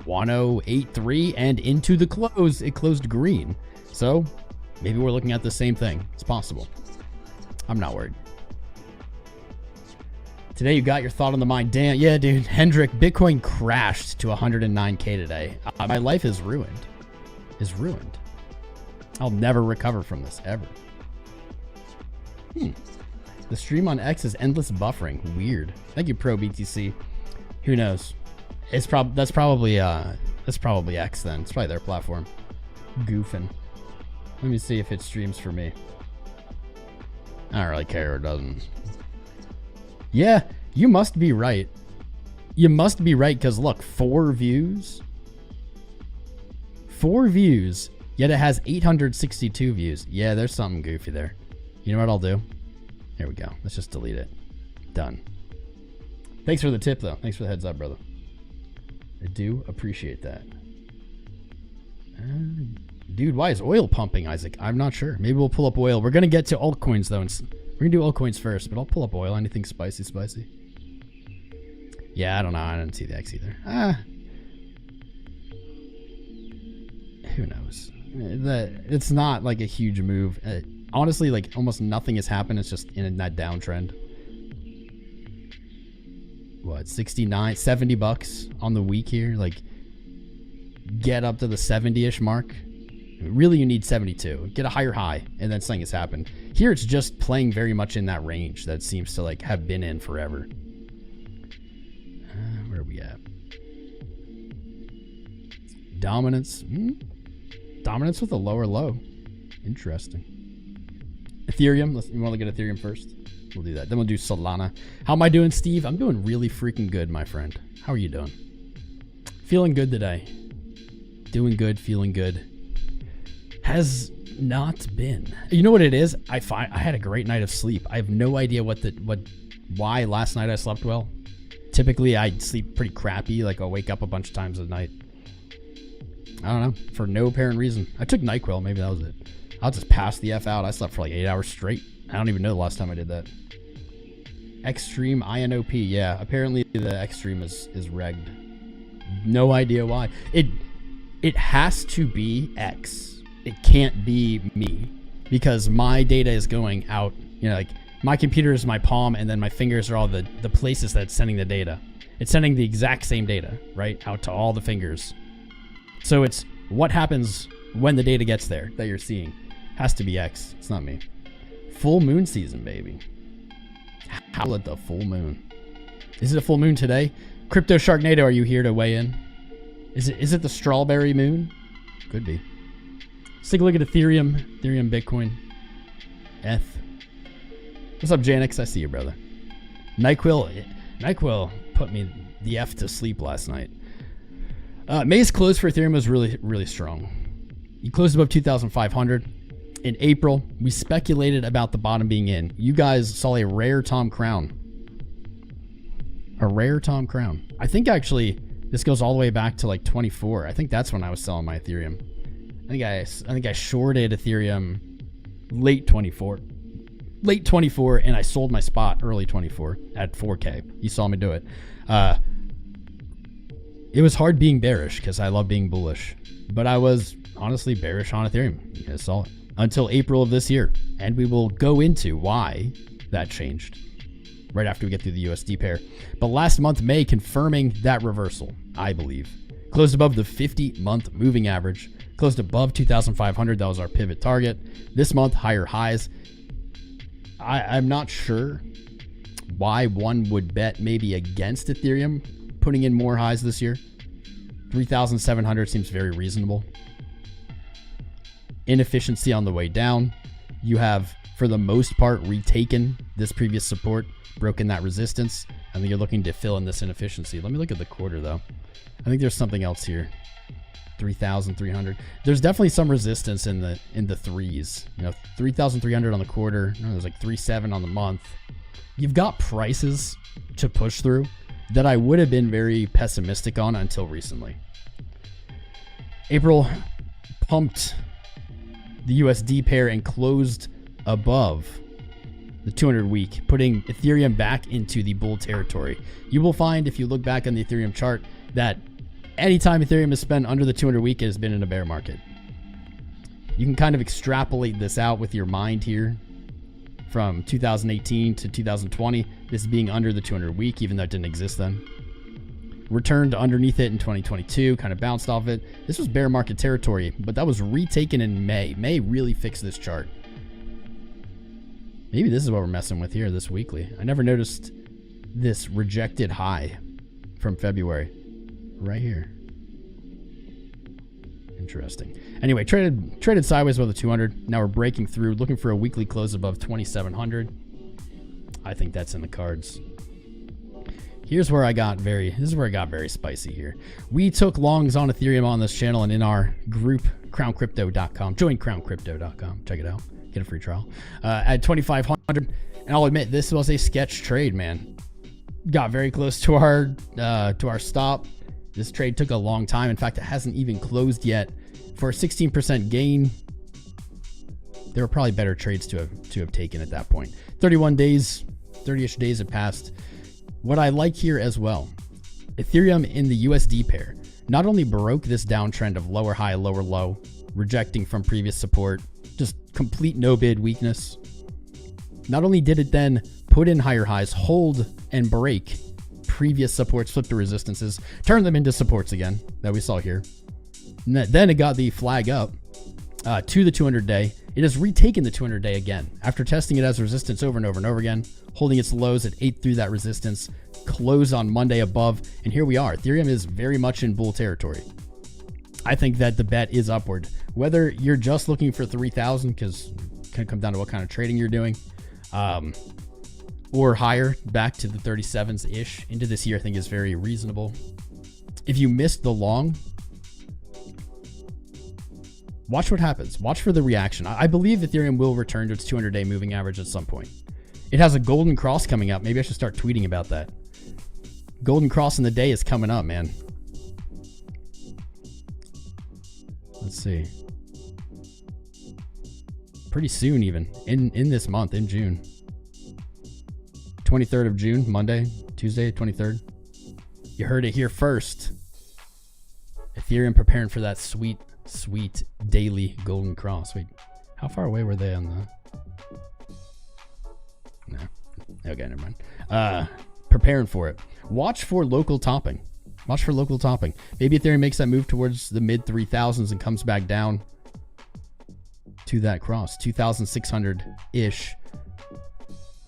Speaker 1: 108.3 and into the close, it closed green. So maybe we're looking at the same thing. It's possible. I'm not worried. Today you got your thought on the mind. Damn, yeah, dude. Hendrick, Bitcoin crashed to 109K today. My life is ruined. Ruined. I'll never recover from this, ever. The stream on X is endless buffering. Weird. Thank you, Pro BTC. Who knows? It's that's probably X then. It's probably their platform. Goofing. Let me see if it streams for me. I don't really care if it doesn't. Yeah, you must be right. You must be right, because look, 4 views. 4 views, yet it has 862 views. Yeah, there's something goofy there. You know what I'll do? Here we go. Let's just delete it. Done. Thanks for the tip, though. Thanks for the heads up, brother. I do appreciate that. Dude, why is oil pumping, Isaac? I'm not sure. Maybe we'll pull up oil. We're going to get to altcoins, though. We're going to do altcoins first, but I'll pull up oil. Anything spicy? Yeah, I don't know. I didn't see the X either. Who knows? It's not like a huge move. Honestly, like almost nothing has happened. It's just in that downtrend. What, 69, 70 bucks on the week here? Like, get up to the 70-ish mark. Really, you need 72. Get a higher high, and then something has happened. Here, it's just playing very much in that range that seems to like have been in forever. Where are we at? Dominance. Dominance with a lower low. Interesting. Ethereum. You want to look at Ethereum first? We'll do that. Then we'll do Solana. How am I doing, Steve? I'm doing really freaking good, my friend. How are you doing? Feeling good today. Doing good, feeling good. Has not been. You know what it is? I had a great night of sleep. I have no idea why last night I slept well. Typically, I sleep pretty crappy. Like, I'll wake up a bunch of times at night. I don't know. For no apparent reason. I took NyQuil. Maybe that was it. I'll just pass the F out. I slept for like 8 hours straight. I don't even know the last time I did that. Xstream INOP. Yeah, apparently the Xstream is regged. No idea why. It has to be X. It can't be me. Because my data is going out. You know, like my computer is my palm and then my fingers are all the places that it's sending the data. It's sending the exact same data, right? Out to all the fingers. So it's what happens when the data gets there that you're seeing. Has to be X. It's not me. Full moon season, baby. Howl at the full moon. Is it a full moon today? Crypto Sharknado, are you here to weigh in? Is it the strawberry moon? Could be. Let's take a look at Ethereum, Bitcoin, ETH. What's up, Janix? I see you, brother. NyQuil put me the F to sleep last night. May's close for Ethereum was really, really strong. You closed above 2,500. In April, we speculated about the bottom being in. You guys saw a rare Tom Crown. A rare Tom Crown. I think actually this goes all the way back to like 24. I think that's when I was selling my Ethereum. I think I shorted Ethereum late 24. Late 24, and I sold my spot early 24 at 4K. You saw me do it. It was hard being bearish because I love being bullish. But I was honestly bearish on Ethereum. You guys saw it. Until April of this year. And we will go into why that changed right after we get through the USD pair. But last month, May, confirming that reversal, I believe. Closed above the 50-month moving average. Closed above 2,500. That was our pivot target. This month, higher highs. I'm not sure why one would bet maybe against Ethereum putting in more highs this year. 3,700 seems very reasonable. Inefficiency on the way down. You have, for the most part, retaken this previous support, broken that resistance, and then you're looking to fill in this inefficiency. Let me look at the quarter, though. I think there's something else here. 3,300. There's definitely some resistance in the threes. You know, 3,300 on the quarter. There's like 3,700 on the month. You've got prices to push through that I would have been very pessimistic on until recently. April pumped the USD pair and closed above the 200 week, putting Ethereum back into the bull territory. You will find, if you look back on the Ethereum chart, that anytime Ethereum has spent under the 200 week, it has been in a bear market. You can kind of extrapolate this out with your mind here from 2018 to 2020, this being under the 200 week, even though it didn't exist then. Returned underneath it in 2022, kind of bounced off it. This was bear market territory, but that was retaken in May. May really fixed this chart. Maybe this is what we're messing with here, this weekly. I never noticed this rejected high from February. Right here. Interesting. Anyway, traded sideways above the 200. Now we're breaking through, looking for a weekly close above 2,700. I think that's in the cards. This is where I got very spicy here. We took longs on Ethereum on this channel and in our group, crowncrypto.com. Join crowncrypto.com. Check it out. Get a free trial at 2,500. And I'll admit, this was a sketch trade, man. Got very close to our stop. This trade took a long time. In fact, it hasn't even closed yet. For a 16% gain, there were probably better trades to have taken at that point. 31 days, 30-ish days have passed. What I like here as well, Ethereum in the USD pair not only broke this downtrend of lower high, lower low, rejecting from previous support, just complete no bid weakness. Not only did it then put in higher highs, hold and break previous supports, flip to resistances, turn them into supports again that we saw here. And then it got the flag up to the 200-day. It has retaken the 200-day again after testing it as resistance over and over and over again, holding its lows at 8 through that resistance, close on Monday above, and here we are. Ethereum is very much in bull territory. I think that the bet is upward. Whether you're just looking for 3,000, because it can come down to what kind of trading you're doing, or higher, back to the 37s-ish into this year, I think is very reasonable. If you missed the long, watch what happens. Watch for the reaction. I believe Ethereum will return to its 200-day moving average at some point. It has a golden cross coming up. Maybe I should start tweeting about that. Golden cross in the day is coming up, man. Let's see. Pretty soon even. In this month, in June. 23rd of June, Monday, Tuesday, 23rd. You heard it here first. Ethereum preparing for that sweet, sweet daily golden cross. Wait, how far away were they on the... No. Okay, never mind. Preparing for it. Watch for local topping. Watch for local topping. Maybe Ethereum makes that move towards the mid 3,000s and comes back down to that cross. 2,600-ish.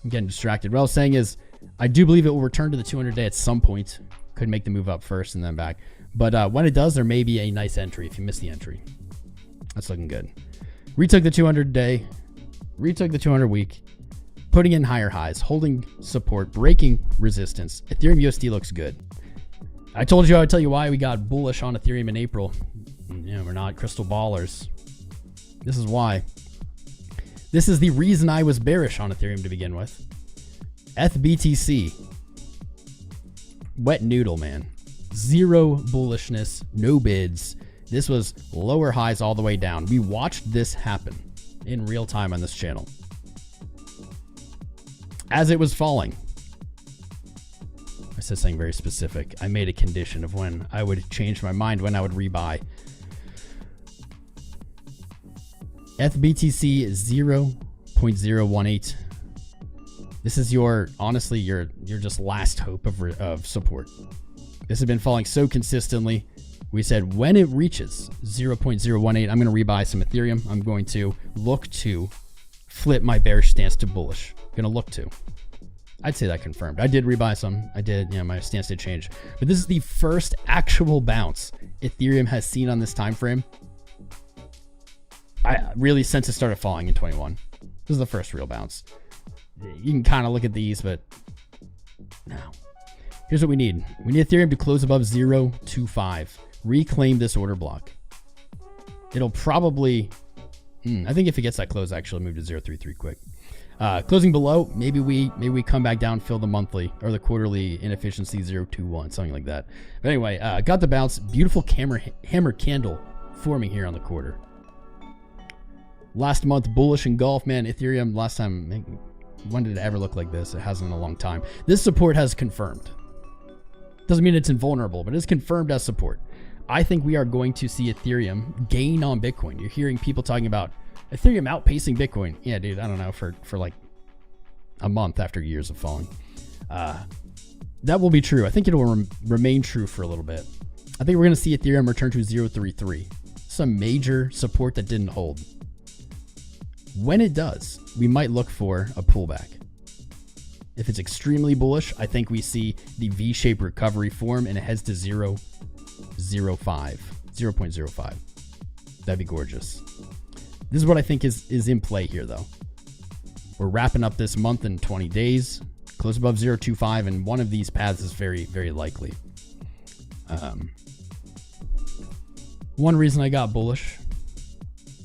Speaker 1: I'm getting distracted. What I was saying is, I do believe it will return to the 200-day at some point. Could make the move up first and then back. But when it does, there may be a nice entry if you miss the entry. That's looking good. Retook the 200-day. Retook the 200-week. Putting in higher highs. Holding support. Breaking resistance. Ethereum USD looks good. I told you I would tell you why we got bullish on Ethereum in April. Yeah, we're not crystal ballers. This is why. This is the reason I was bearish on Ethereum to begin with. ETHBTC. Wet noodle, man. Zero bullishness, no bids. This was lower highs all the way down. We watched this happen in real time on this channel. As it was falling. I said something very specific. I made a condition of when I would change my mind, when I would rebuy. ETHBTC is 0.018. This is your, honestly, your just last hope of support. This has been falling so consistently. We said when it reaches 0.018, I'm going to rebuy some Ethereum. I'm going to look to flip my bearish stance to bullish. Going to look to. I'd say that confirmed. I did rebuy some. I did, my stance did change. But this is the first actual bounce Ethereum has seen on this time frame. Really since it started falling in 21. This is the first real bounce. You can kind of look at these, but no. Here's what we need. We need Ethereum to close above 0.25. Reclaim this order block. It'll probably, I think if it gets that close, actually move to 0.33 quick. Closing below, maybe we come back down, fill the monthly or the quarterly inefficiency 0.21, something like that. But anyway, got the bounce. Beautiful hammer candle forming here on the quarter. Last month, bullish engulf, man. Ethereum last time, when did it ever look like this? It hasn't in a long time. This support has confirmed. Doesn't mean it's invulnerable, but it's confirmed as support. I think we are going to see Ethereum gain on Bitcoin. You're hearing people talking about Ethereum outpacing Bitcoin. Yeah, dude, I don't know, for like a month after years of falling. That will be true. I think it will remain true for a little bit. I think we're going to see Ethereum return to 0.33. Some major support that didn't hold. When it does, we might look for a pullback. If it's extremely bullish, I think we see the V-shaped recovery form and it heads to 0.05. That'd be gorgeous. This is what I think is in play here, though. We're wrapping up this month in 20 days, close above 0.25, and one of these paths is very, very likely. One reason I got bullish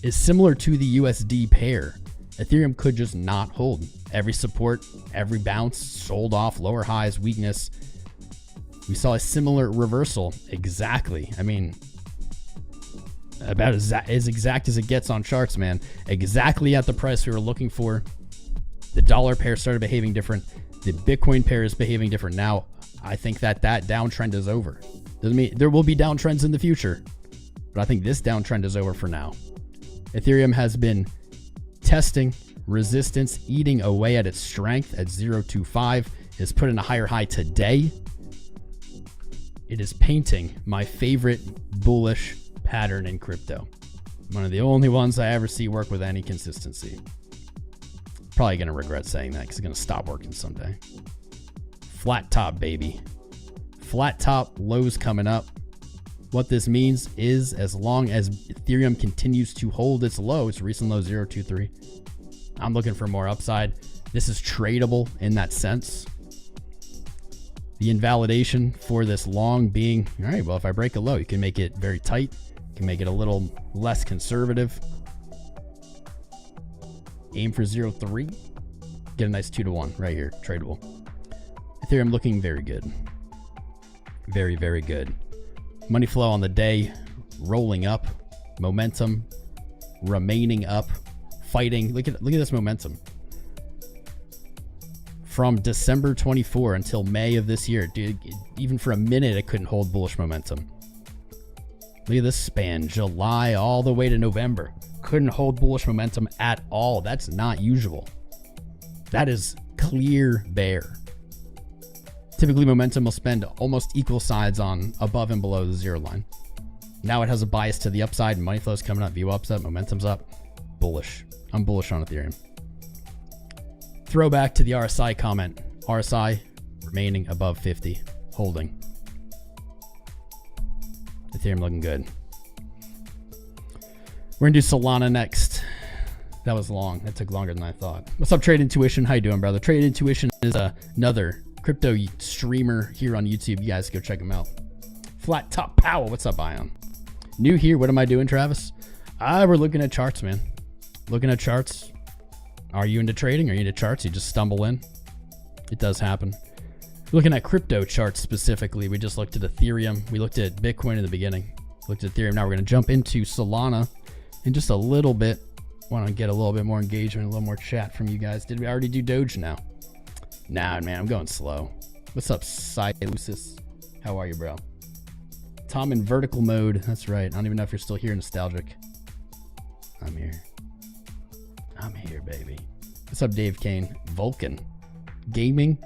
Speaker 1: is similar to the USD pair. Ethereum could just not hold. Every support, every bounce, sold off, lower highs, weakness. We saw a similar reversal. Exactly. I mean, about as exact as it gets on charts, man. Exactly at the price we were looking for. The dollar pair started behaving different. The Bitcoin pair is behaving different now. I think that downtrend is over. Doesn't mean there will be downtrends in the future, but I think this downtrend is over for now. Ethereum has been testing resistance, eating away at its strength at 0.25. It's put in a higher high today. It is painting my favorite bullish pattern in crypto. One of the only ones I ever see work with any consistency. Probably going to regret saying that because it's going to stop working someday. Flat top, baby. Flat top, lows coming up. What this means is as long as Ethereum continues to hold its low, its recent low 0.23, I'm looking for more upside. This is tradable in that sense. The invalidation for this long being, all right, well, if I break a low, you can make it very tight. You can make it a little less conservative. Aim for 0.3. Get a nice 2-to-1 right here, tradable. Ethereum looking very good. Very, very good. Money flow on the day, rolling up. Momentum, remaining up. Fighting. Look at this momentum. From December 24 until May of this year, dude, even for a minute, it couldn't hold bullish momentum. Look at this span, July all the way to November. Couldn't hold bullish momentum at all. That's not usual. That is clear bear. Typically, momentum will spend almost equal sides on above and below the zero line. Now it has a bias to the upside. Money flow's coming up, view up's up, momentum's up. Bullish. I'm bullish on Ethereum. Throwback to the RSI comment. RSI remaining above 50, holding. Ethereum looking good. We're gonna do Solana next. That was long. That took longer than I thought. What's up, Trade Intuition? How you doing, brother? Trade Intuition is another crypto streamer here on YouTube. You guys go check him out. Flat Top Power. What's up, Ion? New here. What am I doing, Travis? We're looking at charts, man. Looking at charts. Are you into trading? Are you into charts? You just stumble in. It does happen. Looking at crypto charts specifically, we just looked at Ethereum. We looked at Bitcoin in the beginning. Looked at Ethereum. Now we're going to jump into Solana in just a little bit. Want to get a little bit more engagement, a little more chat from you guys. Did we already do Doge now? Nah, man, I'm going slow. What's up, Lucis? How are you, bro? Tom in vertical mode. That's right. I don't even know if you're still here, Nostalgic. I'm here. I'm here, baby. What's up, Dave Kane? Vulcan. Gaming?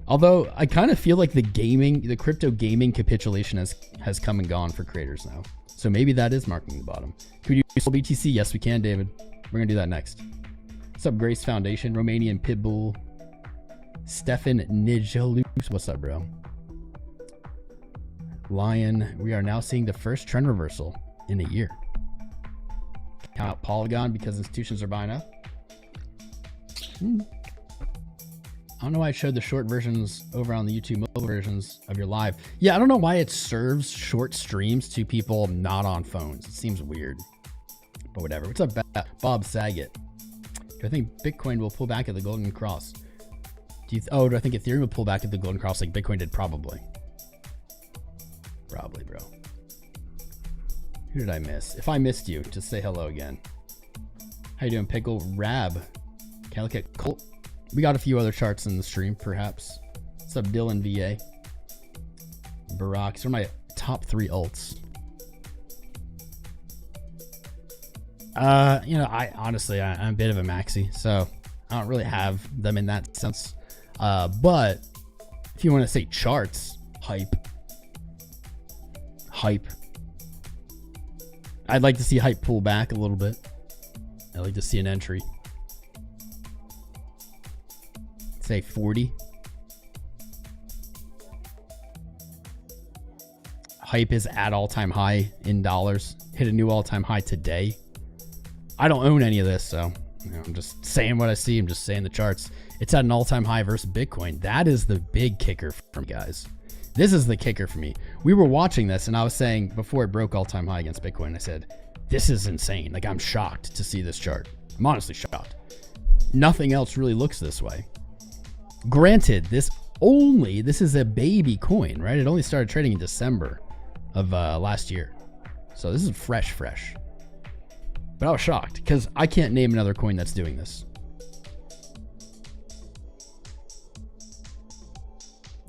Speaker 1: Although I kind of feel like the crypto gaming capitulation has come and gone for creators now. So maybe that is marking the bottom. Could you use BTC? Yes, we can, David. We're gonna do that next. What's up, Grace Foundation? Romanian Pitbull. Stefan Nijelus. What's up, bro? Lion. We are now seeing the first trend reversal in a year. Count out Polygon because institutions are buying up. I don't know why I showed the short versions over on the YouTube mobile versions of your live. Yeah, I don't know why it serves short streams to people not on phones. It seems weird, but whatever. What's up, Bob Saget? Do I think Bitcoin will pull back at the Golden Cross? Do I think Ethereum will pull back at the Golden Cross like Bitcoin did? Probably. Probably, bro. Who did I miss? If I missed you, just say hello again. How you doing, Pickle? Rab. Can I look at Colt? We got a few other charts in the stream, perhaps. What's up, Dylan VA? Barack. These are my top 3 alts. I honestly, I'm a bit of a maxi, so I don't really have them in that sense. But if you want to say charts, hype. I'd like to see hype pull back a little bit. I'd like to see an entry. Say 40. Hype is at all-time high in dollars. Hit a new all-time high today. I don't own any of this, so I'm just saying what I see. I'm just saying the charts. It's at an all-time high versus Bitcoin. That is the big kicker for me, guys. This is the kicker for me. We were watching this, and I was saying before it broke all-time high against Bitcoin, I said, This is insane. Like, I'm shocked to see this chart. I'm honestly shocked. Nothing else really looks this way. Granted, this is a baby coin, right? It only started trading in December of last year. So this is fresh. But I was shocked because I can't name another coin that's doing this.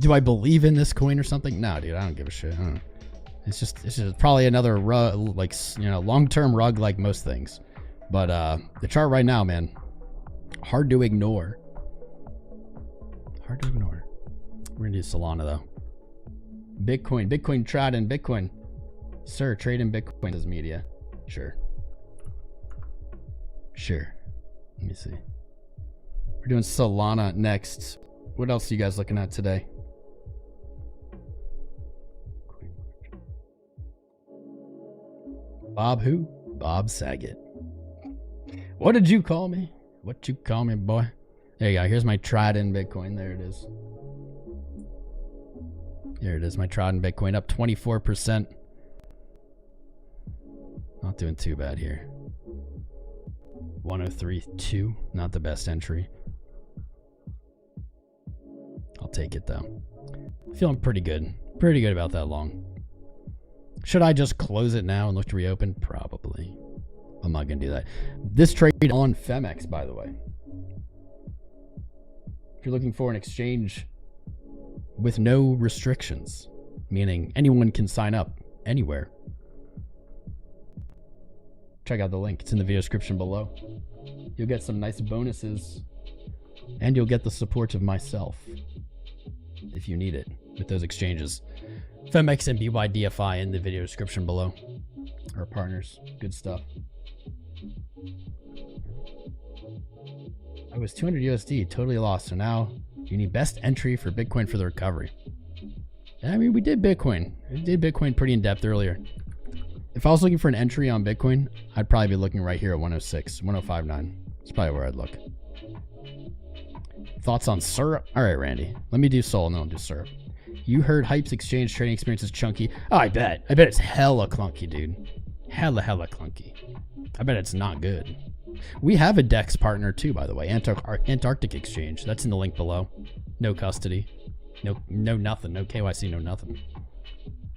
Speaker 1: Do I believe in this coin or something? No, dude, I don't give a shit. I don't know. It's just probably another rug, like, long-term rug like most things. But the chart right now, man, hard to ignore. Hard to ignore. We're gonna do Solana though. Bitcoin tried in Bitcoin. Sir, trade in Bitcoin as media. Sure. Let me see. We're doing Solana next. What else are you guys looking at today? Bob who? Bob Saget. What did you call me? What you call me, boy? There you go. Here's my tried-in Bitcoin. There it is. There it is. My tried-in Bitcoin up 24%. Not doing too bad here. 103.2. Not the best entry. I'll take it though. Feeling pretty good. Pretty good about that long. Should I just close it now and look to reopen? Probably. I'm not going to do that. This trade on Femex, by the way. If you're looking for an exchange with no restrictions, meaning anyone can sign up anywhere, check out the link. It's in the video description below. You'll get some nice bonuses, and you'll get the support of myself if you need it with those exchanges. Femex and BYDFI in the video description below. Our partners. Good stuff. I was 200 USD, totally lost. So now you need best entry for Bitcoin for the recovery. I mean, we did Bitcoin. We did Bitcoin pretty in depth earlier. If I was looking for an entry on Bitcoin, I'd probably be looking right here at 106, 105.9. That's probably where I'd look. Thoughts on syrup? All right, Randy. Let me do Sol and then I'll do syrup. You heard Hype's exchange trading experience is chunky. Oh, I bet. I bet it's hella clunky, dude. Hella clunky. I bet it's not good. We have a DEX partner too, by the way. Antarctic Exchange. That's in the link below. No custody. No nothing. No KYC, no nothing.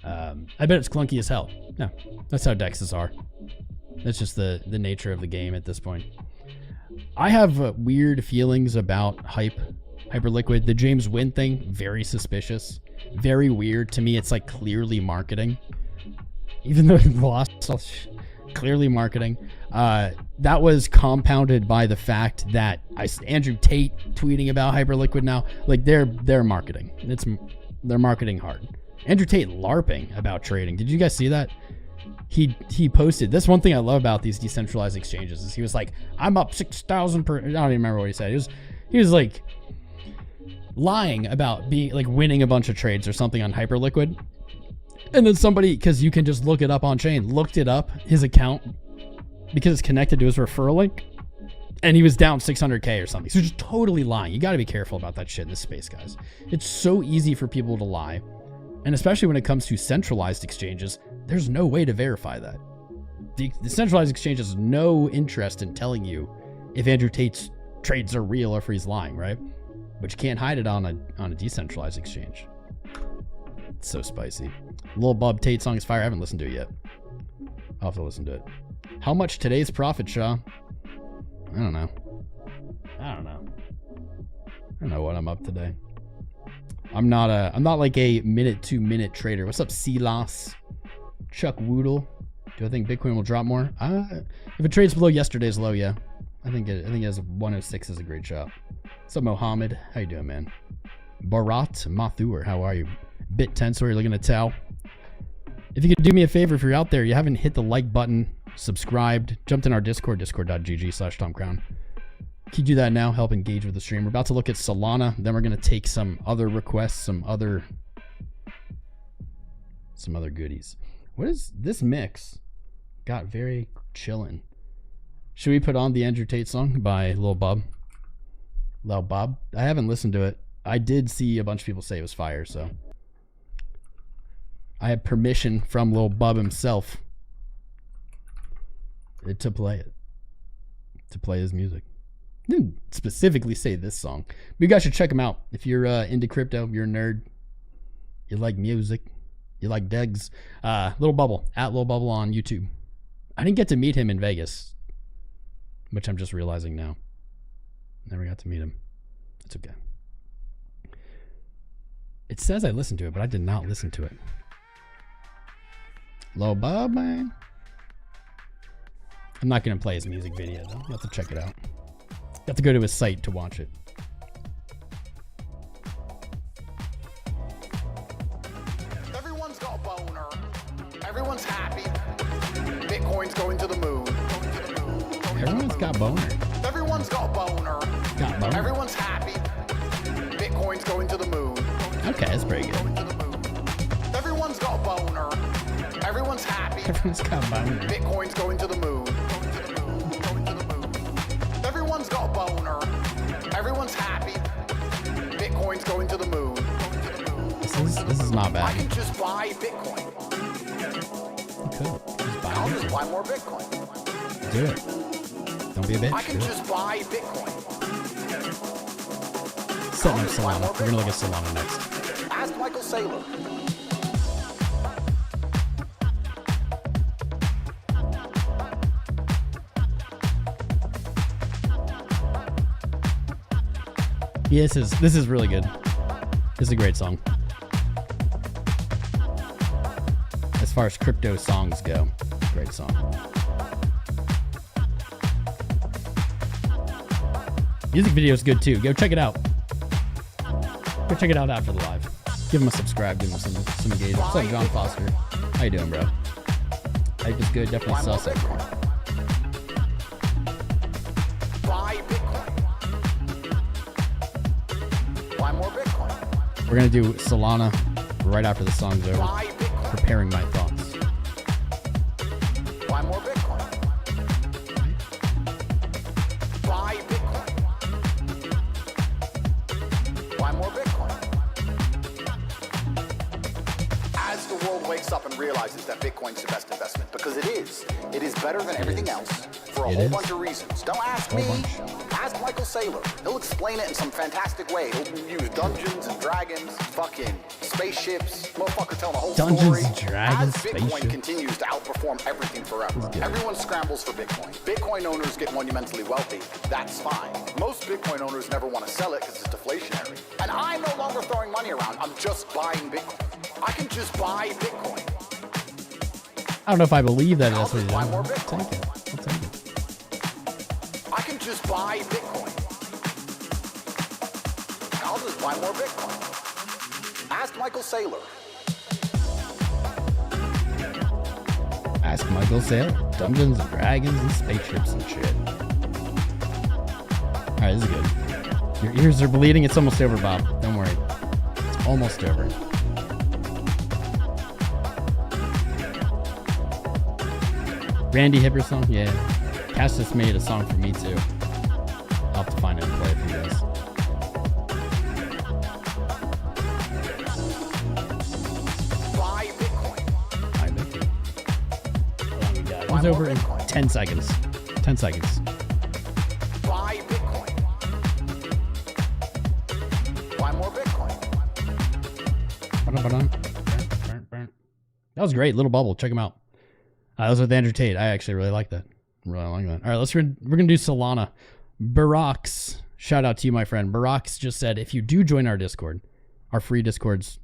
Speaker 1: I bet it's clunky as hell. No, that's how DEXs are. That's just the nature of the game at this point. I have weird feelings about Hyperliquid. The James Wynn thing, very suspicious. Very weird. To me, it's like clearly marketing. Even though it lost, clearly marketing. That was compounded by the fact that Andrew Tate tweeting about Hyperliquid now. Like they're marketing. They're marketing hard. Andrew Tate LARPing about trading. Did you guys see that? He posted. That's one thing I love about these decentralized exchanges is he was like, I'm up 6,000 per. I don't even remember what he said. He was like lying about being like winning a bunch of trades or something on Hyperliquid. And then somebody, because you can just look it up on chain, looked it up, his account, because it's connected to his referral link, and he was down 600K or something. So just totally lying. You got to be careful about that shit in this space, guys. It's so easy for people to lie. And especially when it comes to centralized exchanges, there's no way to verify that. The centralized exchange has no interest in telling you if Andrew Tate's trades are real or if he's lying, right? But you can't hide it on a decentralized exchange. It's so spicy. Lil Bob Tate song is fire. I haven't listened to it yet. I'll have to listen to it. How much today's profit, Shaw? I don't know. I don't know what I'm up today. I'm not like a minute-to-minute trader. What's up, Silas? Chuck Woodle. Do I think Bitcoin will drop more? If it trades below yesterday's low, yeah. I think it has 106 is a great shot. What's up, Mohammed? How you doing, man? Bharat Mathur, how are you? Bit Tensor, you're looking at Tao. If you could do me a favor, if you're out there, you haven't hit the like button, subscribed, jumped in our Discord, discord.gg/TomCrown. Can you do that now? Help engage with the stream. We're about to look at Solana. Then we're going to take some other requests, some other goodies. What is this mix? Got very chillin'. Should we put on the Andrew Tate song by Lil Bob? Lil Bob? I haven't listened to it. I did see a bunch of people say it was fire, so I have permission from Lil Bob himself. to play it. To play his music. I didn't specifically say this song. But you guys should check him out. If you're into crypto, you're a nerd, you like music, you like Degs. Little Bubble, at Little Bubble on YouTube. I didn't get to meet him in Vegas, which I'm just realizing now. Never got to meet him. It's okay. It says I listened to it, but I did not listen to it. Little Bub, man. I'm not going to play his music video, though. You have to check it out. You have to go to his site to watch it.
Speaker 2: Everyone's got a boner. Everyone's happy. Bitcoin's going to the moon.
Speaker 1: Everyone's got boner.
Speaker 2: Everyone's got a boner.
Speaker 1: Got boner.
Speaker 2: Everyone's happy. Bitcoin's going to the moon.
Speaker 1: Okay, that's pretty good.
Speaker 2: Everyone's got a boner. Everyone's happy.
Speaker 1: Everyone's got boner.
Speaker 2: Bitcoin's going to the moon. Everyone's got a boner. Everyone's happy. Bitcoin's going to the moon.
Speaker 1: This is not bad.
Speaker 2: I can just buy Bitcoin.
Speaker 1: You could. Just buy
Speaker 2: I'll
Speaker 1: it.
Speaker 2: just buy more Bitcoin.
Speaker 1: Do it. Don't be a bitch.
Speaker 2: I can
Speaker 1: Do
Speaker 2: just buy Bitcoin.
Speaker 1: Setting up Solana. We're gonna look at Solana next.
Speaker 2: Ask Michael Saylor.
Speaker 1: Yeah, this is really good. This is a great song. As far as crypto songs go, great song. Music video is good too. Go check it out. Go check it out after the live. Give him a subscribe. Give him some engagement. What's up, John Foster? How you doing, bro? Life is good. Definitely sell some.
Speaker 2: Buy Bitcoin. Buy more Bitcoin.
Speaker 1: We're gonna do Solana right after the song's over.
Speaker 2: Buy Bitcoin.
Speaker 1: Preparing my thoughts.
Speaker 2: Buy more Bitcoin. Buy Bitcoin. Buy more Bitcoin. As the world wakes up and realizes that Bitcoin's the best investment, because it is. It is better than everything else for a whole bunch of reasons. Don't ask me. Ask Michael Saylor. He'll explain it in some fantastic way. He'll use Dungeons and Dragons, fucking spaceships, motherfucker telling a whole story.
Speaker 1: Dungeons and Dragons,
Speaker 2: As Bitcoin
Speaker 1: spaceship.
Speaker 2: continues to outperform everything forever. Everyone scrambles for Bitcoin. Bitcoin owners get monumentally wealthy. That's fine. Most Bitcoin owners never want to sell it because it's deflationary. And I'm no longer throwing money around. I'm just buying Bitcoin. I can just buy Bitcoin.
Speaker 1: I don't know if I believe that. That's what
Speaker 2: just buy
Speaker 1: he's
Speaker 2: more
Speaker 1: doing.
Speaker 2: Bitcoin.
Speaker 1: I'll take it. I'll take it.
Speaker 2: I can just buy Bitcoin. I'll just buy more Bitcoin. Ask Michael Saylor.
Speaker 1: Ask Michael Saylor. Dungeons and Dragons and spaceships and shit. Alright, this is good. Your ears are bleeding. It's almost over, Bob. Don't worry. It's almost over. Randy Hipper song? Yeah. Cass just made a song for me too. I'll have to find it and play it for you guys.
Speaker 2: Buy Bitcoin.
Speaker 1: Buy Bitcoin. How long we got? It was over in 10 seconds. 10 seconds.
Speaker 2: Buy Bitcoin. Buy more Bitcoin.
Speaker 1: That was great. Little Bubble. Check him out. That was with Andrew Tate. I actually really like that. Really like that. All right, we're gonna do Solana. Barax, shout out to you, my friend. Barax just said, if you do join our Discord, our free Discord's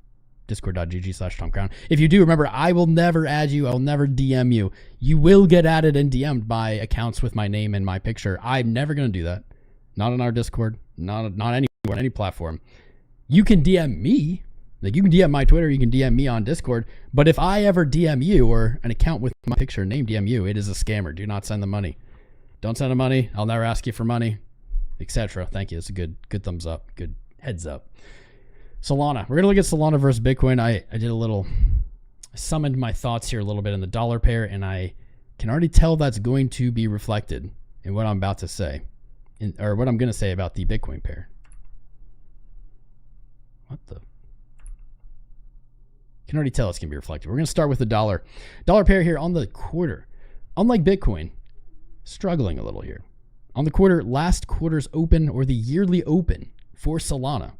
Speaker 1: discord.gg/TomCrown. If you do, remember, I will never add you. I will never DM you. You will get added and DM'd by accounts with my name and my picture. I'm never gonna do that. Not on our Discord. Not anywhere, on any platform. You can DM me. Like, you can DM my Twitter, you can DM me on Discord, but if I ever DM you or an account with my picture name DM you, it is a scammer. Do not send the money. Don't send the money. I'll never ask you for money, etc. Thank you. It's a good thumbs up. Good heads up. Solana. We're going to look at Solana versus Bitcoin. I summoned my thoughts here a little bit in the dollar pair, and I can already tell that's going to be reflected in what I'm about to say, or what I'm going to say about the Bitcoin pair. What the? Can already tell it's going to be reflected. We're going to start with the dollar pair here on the quarter. Unlike Bitcoin, struggling a little here. On the quarter, last quarter's open or the yearly open for Solana.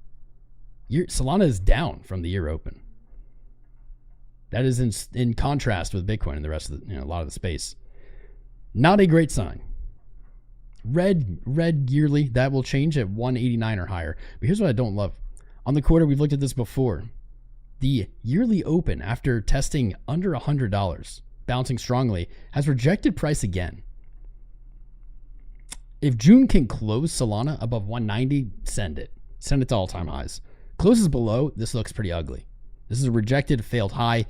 Speaker 1: Solana is down from the year open. That is in contrast with Bitcoin and the rest of a lot of the space. Not a great sign. Red yearly, that will change at 189 or higher. But here's what I don't love. On the quarter, we've looked at this before. The yearly open, after testing under $100, bouncing strongly, has rejected price again. If June can close Solana above 190, send it. Send it to all-time highs. Closes below, this looks pretty ugly. This is a rejected, failed high.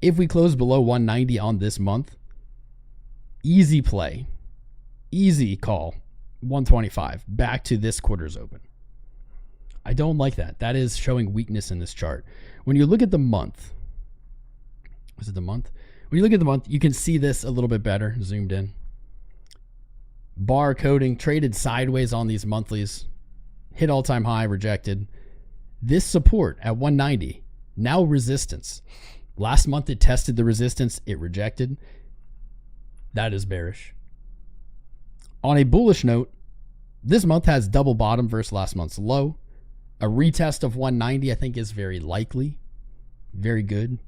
Speaker 1: If we close below 190 on this month, easy play. Easy call. 125. Back to this quarter's open. I don't like that. That is showing weakness in this chart. When you look at the month, was it the month? When you look at the month, you can see this a little bit better, zoomed in. Bar coding, traded sideways on these monthlies. Hit all-time high, rejected. This support at 190, now resistance. Last month it tested the resistance, it rejected. That is bearish. On a bullish note, this month has double bottom versus last month's low. A retest of 190 I think is very likely. Very good.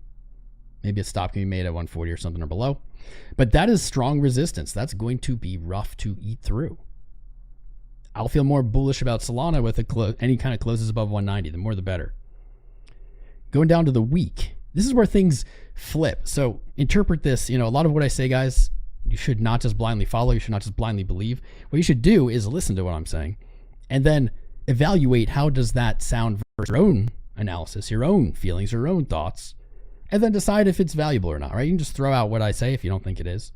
Speaker 1: Maybe a stop can be made at 140 or something or below. But that is strong resistance. That's going to be rough to eat through. I'll feel more bullish about Solana with any kind of closes above 190. The more the better. Going down to the week. This is where things flip. So interpret this. A lot of what I say, guys, you should not just blindly follow. You should not just blindly believe. What you should do is listen to what I'm saying and then evaluate how does that sound versus your own analysis, your own feelings, your own thoughts, and then decide if it's valuable or not, right? You can just throw out what I say if you don't think it is.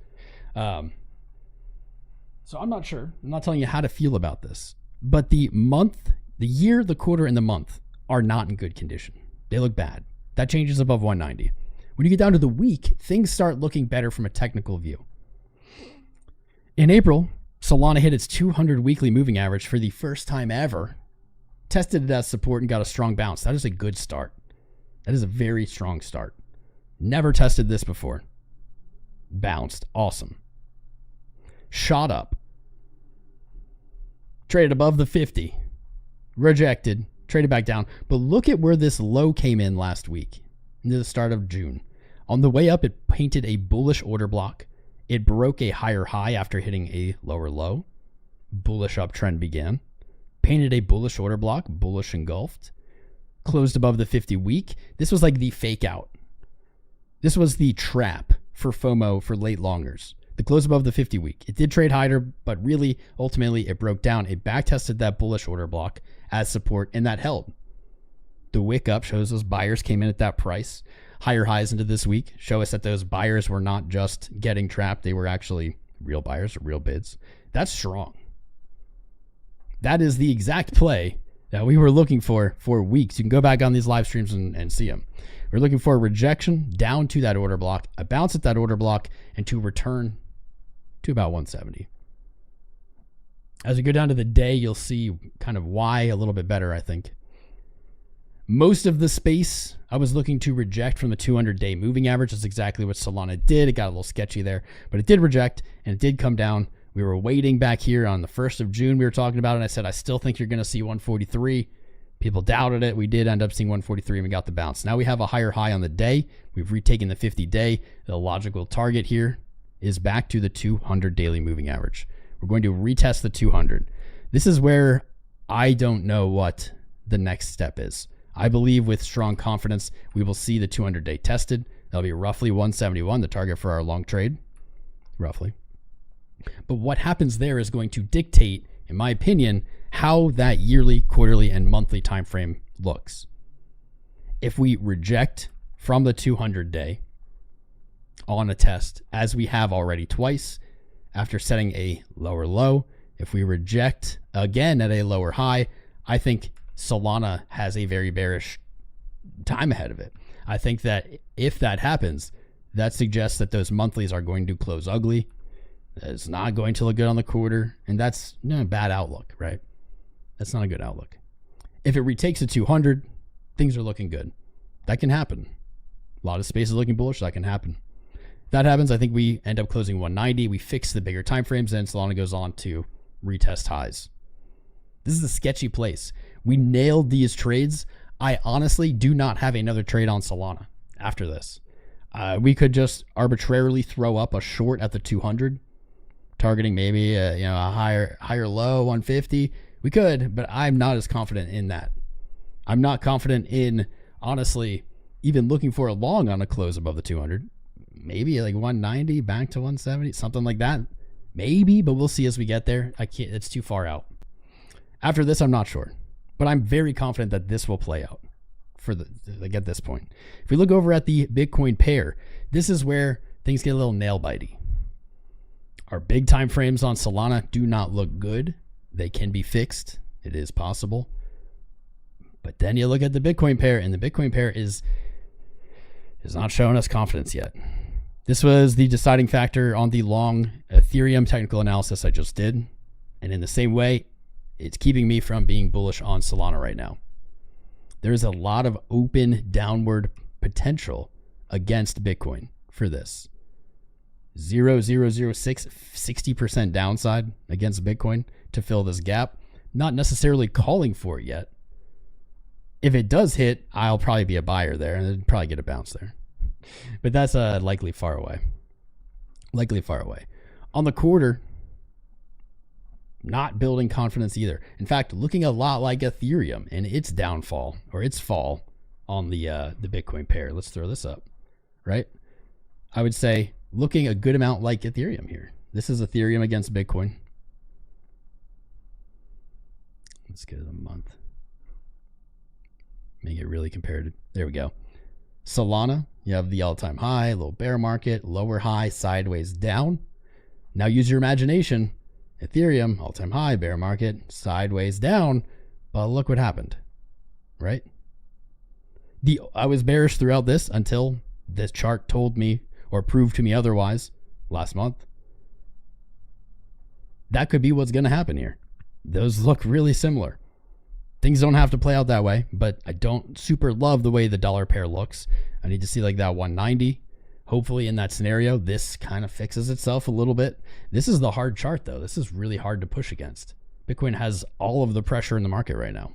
Speaker 1: So I'm not sure. I'm not telling you how to feel about this. But the month, the year, the quarter, and the month are not in good condition. They look bad. That changes above 190. When you get down to the week, things start looking better from a technical view. In April, Solana hit its 200 weekly moving average for the first time ever, tested it as support and got a strong bounce. That is a good start. That is a very strong start. Never tested this before. Bounced. Awesome. Shot up. Traded above the 50. Rejected. Traded back down. But look at where this low came in last week, into the start of June. On the way up, it painted a bullish order block. It broke a higher high after hitting a lower low. Bullish uptrend began. Painted a bullish order block, bullish engulfed. Closed above the 50 week. This was like the fake out. This was the trap for FOMO for late longers. The close above the 50 week. It did trade higher, but really, ultimately, it broke down. It backtested that bullish order block as support, and that held. The wick up shows those buyers came in at that price. Higher highs into this week show us that those buyers were not just getting trapped. They were actually real buyers, real bids. That's strong. That is the exact play that we were looking for weeks. You can go back on these live streams and see them. We're looking for a rejection down to that order block, a bounce at that order block, and to return to about 170. As we go down to the day, you'll see kind of why a little bit better, I think. Most of the space I was looking to reject from the 200-day moving average. That's exactly what Solana did. It got a little sketchy there, but it did reject, and it did come down. We were waiting back here on the 1st of June. We were talking about it, and I said, I still think you're going to see 143. People doubted it. We did end up seeing 143, and we got the bounce. Now we have a higher high on the day. We've retaken the 50-day. The logical target here is back to the 200 daily moving average. We're going to retest the 200. This is where I don't know what the next step is. I believe with strong confidence, we will see the 200-day tested. That'll be roughly 171, the target for our long trade, roughly. But what happens there is going to dictate, in my opinion, how that yearly, quarterly, and monthly time frame looks. If we reject from the 200-day on a test, as we have already twice, after setting a lower low, if we reject again at a lower high, I think Solana has a very bearish time ahead of it. I think that if that happens, that suggests that those monthlies are going to close ugly. It's not going to look good on the quarter, and that's a bad outlook, right? That's not a good outlook. If it retakes a 200, things are looking good. That can happen. A lot of space is looking bullish. That can happen. that happens, I think we end up closing 190. We fix the bigger time frames, and Solana goes on to retest highs. This is a sketchy place. We nailed these trades. I honestly do not have another trade on Solana after this. We could just arbitrarily throw up a short at the 200, targeting maybe a higher low 150. We could, but I'm not as confident in that. I'm not confident in, honestly, even looking for a long on a close above the 200. Maybe like 190 back to 170, something like that. Maybe, but we'll see as we get there. I can't, it's too far out. After this, I'm not sure, but I'm very confident that this will play out for like at this point. If we look over at the Bitcoin pair, this is where things get a little nail bitey. Our big time frames on Solana do not look good. They can be fixed. It is possible. But then you look at the Bitcoin pair, and the Bitcoin pair is not showing us confidence yet. This was the deciding factor on the long Ethereum technical analysis I just did. And in the same way, it's keeping me from being bullish on Solana right now. There's a lot of open downward potential against Bitcoin for this. 0.0006, 60% downside against Bitcoin to fill this gap. Not necessarily calling for it yet. If it does hit, I'll probably be a buyer there and probably get a bounce there. But that's likely far away. Likely far away. On the quarter, not building confidence either. In fact, looking a lot like Ethereum and its downfall or its fall on the Bitcoin pair. Let's throw this up, right? I would say looking a good amount like Ethereum here. This is Ethereum against Bitcoin. Let's go to the month. Make it really comparative. There we go. Solana, you have the all-time high, little bear market, lower high, sideways down. Now use your imagination. Ethereum, all-time high, bear market, sideways down. But look what happened, right? I was bearish throughout this until this chart told me or proved to me otherwise last month. That could be what's going to happen here. Those look really similar. Things don't have to play out that way, but I don't super love the way the dollar pair looks. I need to see like that 190. Hopefully in that scenario, this kind of fixes itself a little bit. This is the hard chart though. This is really hard to push against. Bitcoin has all of the pressure in the market right now.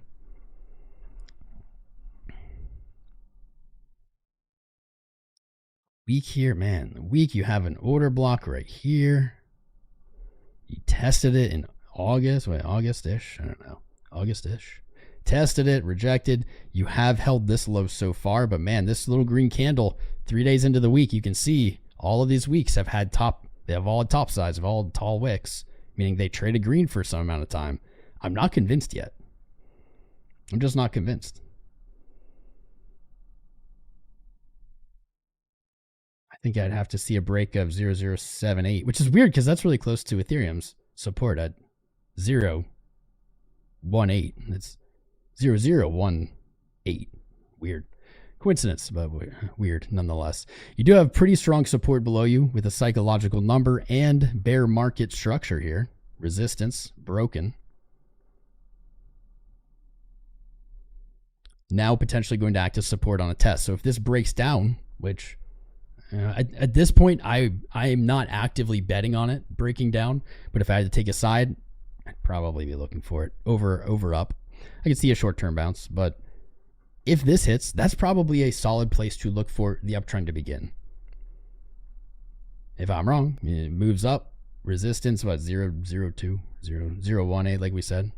Speaker 1: Week here, man. The week you have an order block right here. You tested it in August. Wait, August-ish? I don't know. August-ish. Tested it, rejected. You have held this low so far, but man, this little green candle 3 days into the week, you can see all of these weeks have had they have all top sides, have all tall wicks, meaning they traded green for some amount of time. I'm not convinced yet. I'm just not convinced. I think I'd have to see a break of 0.078, which is weird because that's really close to Ethereum's support at 0.18. It's 0.018. Weird coincidence, but weird nonetheless. You do have pretty strong support below you with a psychological number and bear market structure here. Resistance broken. Now potentially going to act as support on a test. So if this breaks down, which at this point I am not actively betting on it breaking down, but if I had to take a side, I'd probably be looking for it over up. I could see a short-term bounce, but if this hits, that's probably a solid place to look for the uptrend to begin. If I'm wrong, it moves up. Resistance, what, 0.02, 0.018, like we said.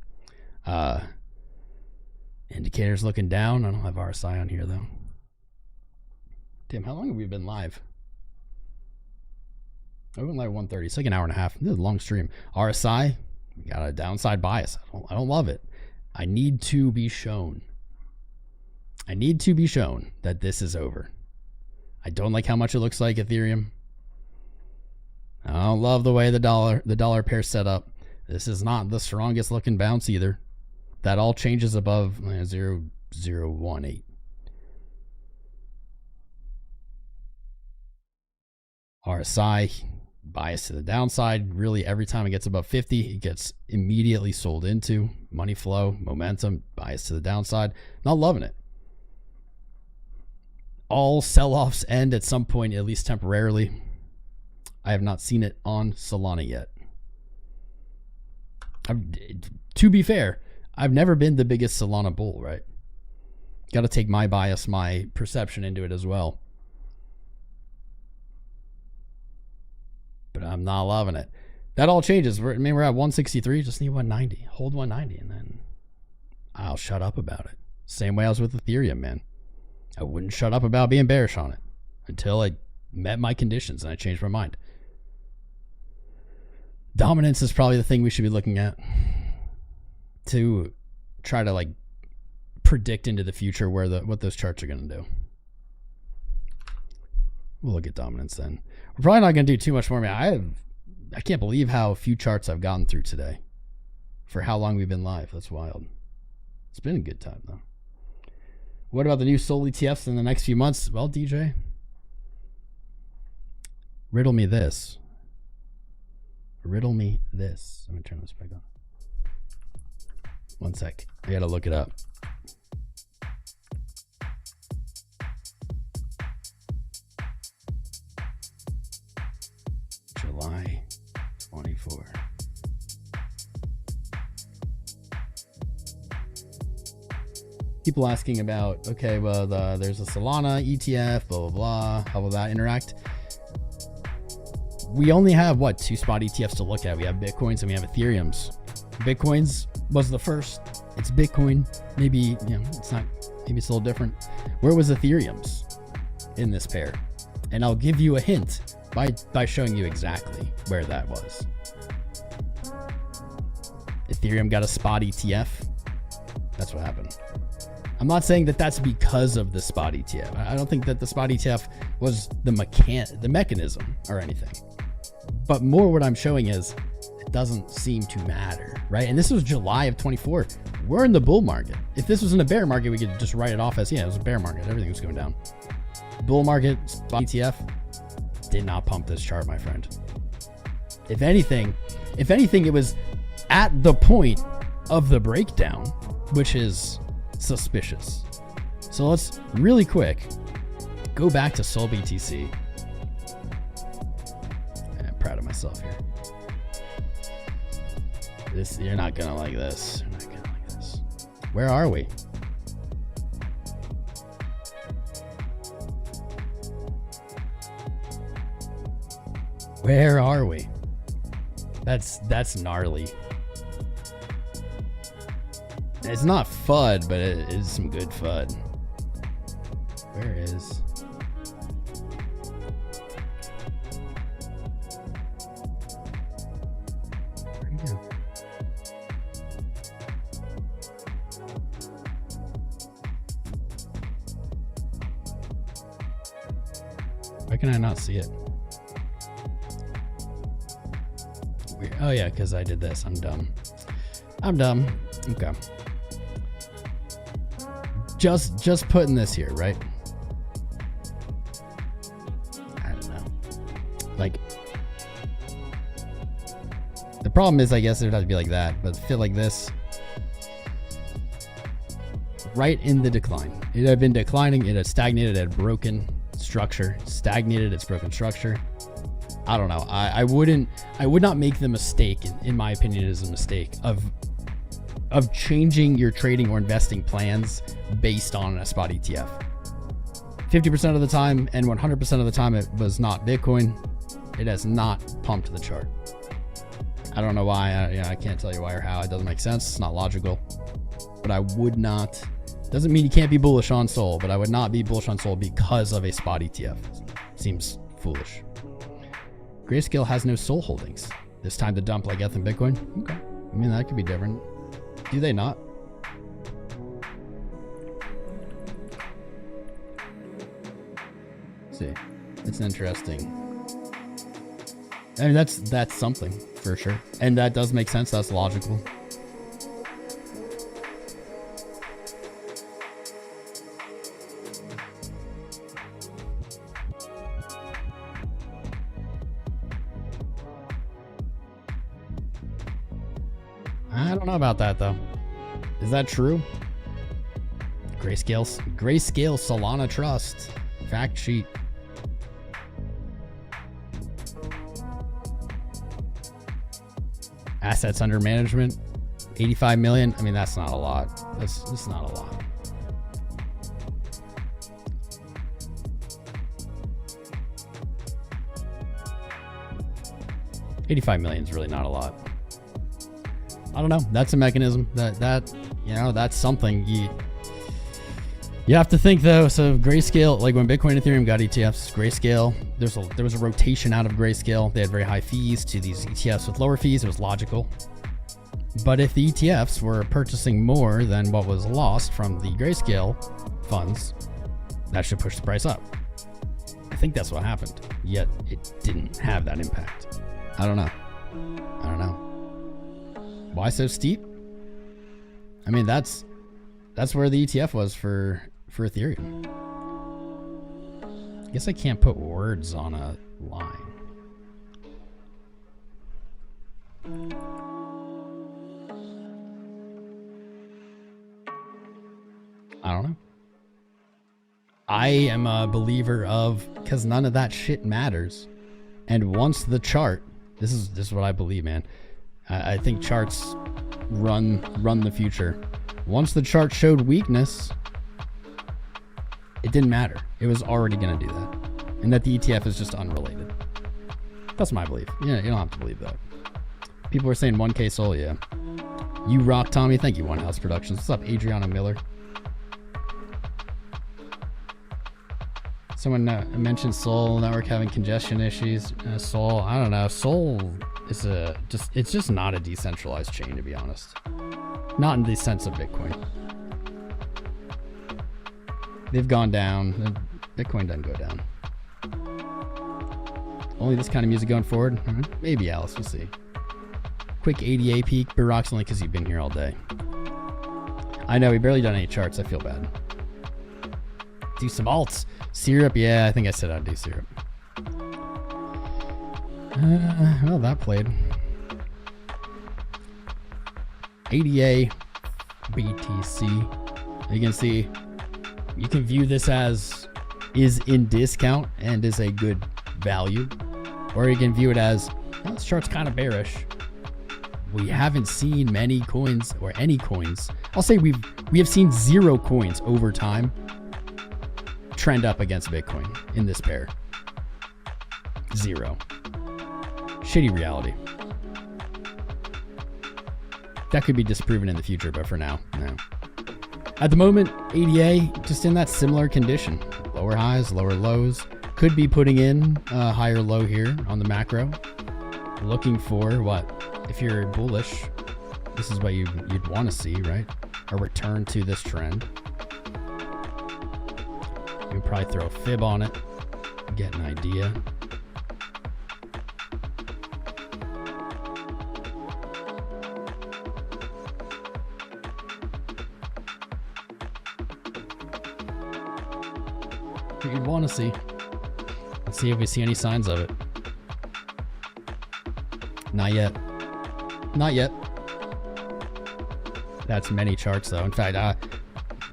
Speaker 1: Indicators looking down. I don't have RSI on here, though. Damn, how long have we been live? I went live 1:30. It's like an hour and a half. This is a long stream. RSI, we got a downside bias. I don't love it. I need to be shown. I need to be shown that this is over. I don't like how much it looks like Ethereum. I don't love the way the dollar pair set up. This is not the strongest looking bounce either. That all changes above 0.018. RSI bias to the downside. Really, every time it gets above 50, it gets immediately sold into. Money flow, momentum, bias to the downside. Not loving it. All sell-offs end at some point, at least temporarily. I have not seen it on Solana yet. To be fair, I've never been the biggest Solana bull, right? Got to take my bias, my perception into it as well. But I'm not loving it. That all changes. We're at 163. Just need 190. Hold 190, and then I'll shut up about it. Same way I was with Ethereum, man. I wouldn't shut up about being bearish on it until I met my conditions and I changed my mind. Dominance is probably the thing we should be looking at to try to like predict into the future where what those charts are going to do. We'll look at dominance then. We're probably not going to do too much more. I can't believe how few charts I've gotten through today for how long we've been live. That's wild. It's been a good time though. What about the new SOL ETFs in the next few months? Well, DJ, riddle me this. Riddle me this. Let me turn this back on. One sec. I gotta look it up. July 24. People asking about, okay, well, there's a Solana ETF, blah, blah, blah. How will that interact? We only have, what, 2 spot ETFs to look at. We have Bitcoins and we have Ethereums. Bitcoins was the first. It's Bitcoin. Maybe, you know, it's not, maybe it's a little different. Where was Ethereum's in this pair? And I'll give you a hint by showing you exactly where that was. Ethereum got a spot ETF. That's what happened. I'm not saying that that's because of the spot ETF. I don't think that the spot ETF was the mechanism or anything. But more what I'm showing is it doesn't seem to matter, right? And this was July of 24. We're in the bull market. If this was in a bear market, we could just write it off as, yeah, it was a bear market. Everything was going down. Bull market, spot ETF did not pump this chart, my friend. If anything, it was at the point of the breakdown, which is suspicious. So let's really quick go back to SOL BTC. I'm proud of myself here. You're not gonna like this. You're not gonna like this. Where are we? Where are we? That's gnarly. It's not FUD, but it is some good FUD. Where is? Where'd he go? Why can I not see it? Weird. Oh yeah, because I did this. I'm dumb. Okay. Just putting this here, right? I don't know. Like, the problem is, I guess it would have to be like that, but fit like this. Right in the decline. It had been declining. It had stagnated. It had broken structure. Stagnated. It's broken structure. I don't know. I would not make the mistake, in my opinion, it is a mistake of changing your trading or investing plans based on a spot ETF. 50% of the time and 100% of the time it was not Bitcoin. It has not pumped the chart. I don't know why. I can't tell you why or how. It doesn't make sense. It's not logical. But I would not. Doesn't mean you can't be bullish on SOL, but I would not be bullish on SOL because of a spot ETF. Seems foolish. Grayscale has no SOL holdings. This time to dump like ETH and Bitcoin? Okay. I mean, that could be different. Do they not? Let's see, it's interesting. I mean, that's something for sure, and that does make sense. That's logical. I don't know about that though. Is that true? Grayscale Solana Trust fact sheet. Assets under management, 85 million. I mean, that's not a lot. That's not a lot. $85 million is really not a lot. I don't know. That's a mechanism that you know, that's something you have to think though. So Grayscale, like when Bitcoin and Ethereum got ETFs, Grayscale, there was a rotation out of Grayscale. They had very high fees to these ETFs with lower fees. It was logical. But if the ETFs were purchasing more than what was lost from the Grayscale funds, that should push the price up. I think that's what happened. Yet it didn't have that impact. I don't know. Why so steep? I mean, that's where the ETF was for Ethereum. I guess I can't put words on a line. I don't know. I am a believer of, because none of that shit matters. And once the chart, this is what I believe, man. I think charts run the future. Once the chart showed weakness, it didn't matter. It was already going to do that. And that the ETF is just unrelated. That's my belief. Yeah, you don't have to believe that. People are saying 1K Soul, yeah. You rock, Tommy. Thank you, One House Productions. What's up, Adriana Miller? Someone mentioned Sol network having congestion issues. Sol, I don't know. Sol is it's just not a decentralized chain, to be honest. Not in the sense of Bitcoin. They've gone down. Bitcoin doesn't go down. Only this kind of music going forward? Maybe, Alice. We'll see. Quick ADA peek. Barack's only because you've been here all day. I know. We barely done any charts. I feel bad. Do some alts. Syrup. Yeah, I think I said I'd do syrup. Well, that played. ADA BTC. You can see, you can view this as is in discount and is a good value, or you can view it as, well, this chart's kind of bearish. We haven't seen many coins, or any coins. I'll say we have seen 0 coins over time trend up against Bitcoin in this pair. 0. Shitty reality. That could be disproven in the future, but for now, no. At the moment, ADA just in that similar condition. Lower highs, lower lows. Could be putting in a higher low here on the macro. Looking for what? If you're bullish, this is what you'd want to see, right? A return to this trend. You can probably throw a fib on it, get an idea. What you'd want to see. Let's see if we see any signs of it. Not yet. Not yet. That's many charts though. In fact,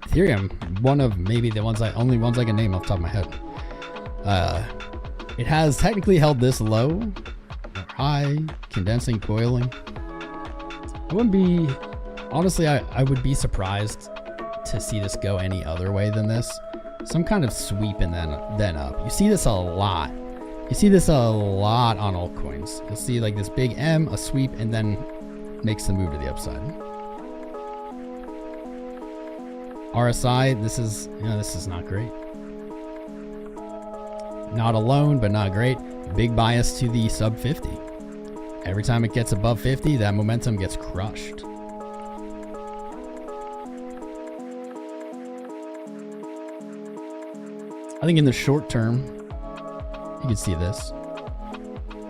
Speaker 1: Ethereum, one of maybe the only ones I can name off the top of my head. It has technically held this low or high, condensing, coiling. I wouldn't be, honestly, I would be surprised to see this go any other way than this. Some kind of sweep and then up. You see this a lot. You see this a lot on altcoins. You'll see like this big M, a sweep, and then makes the move to the upside. RSI, this is not great. Not alone, but not great. Big bias to the sub 50. Every time it gets above 50, that momentum gets crushed. I think in the short term, you can see this.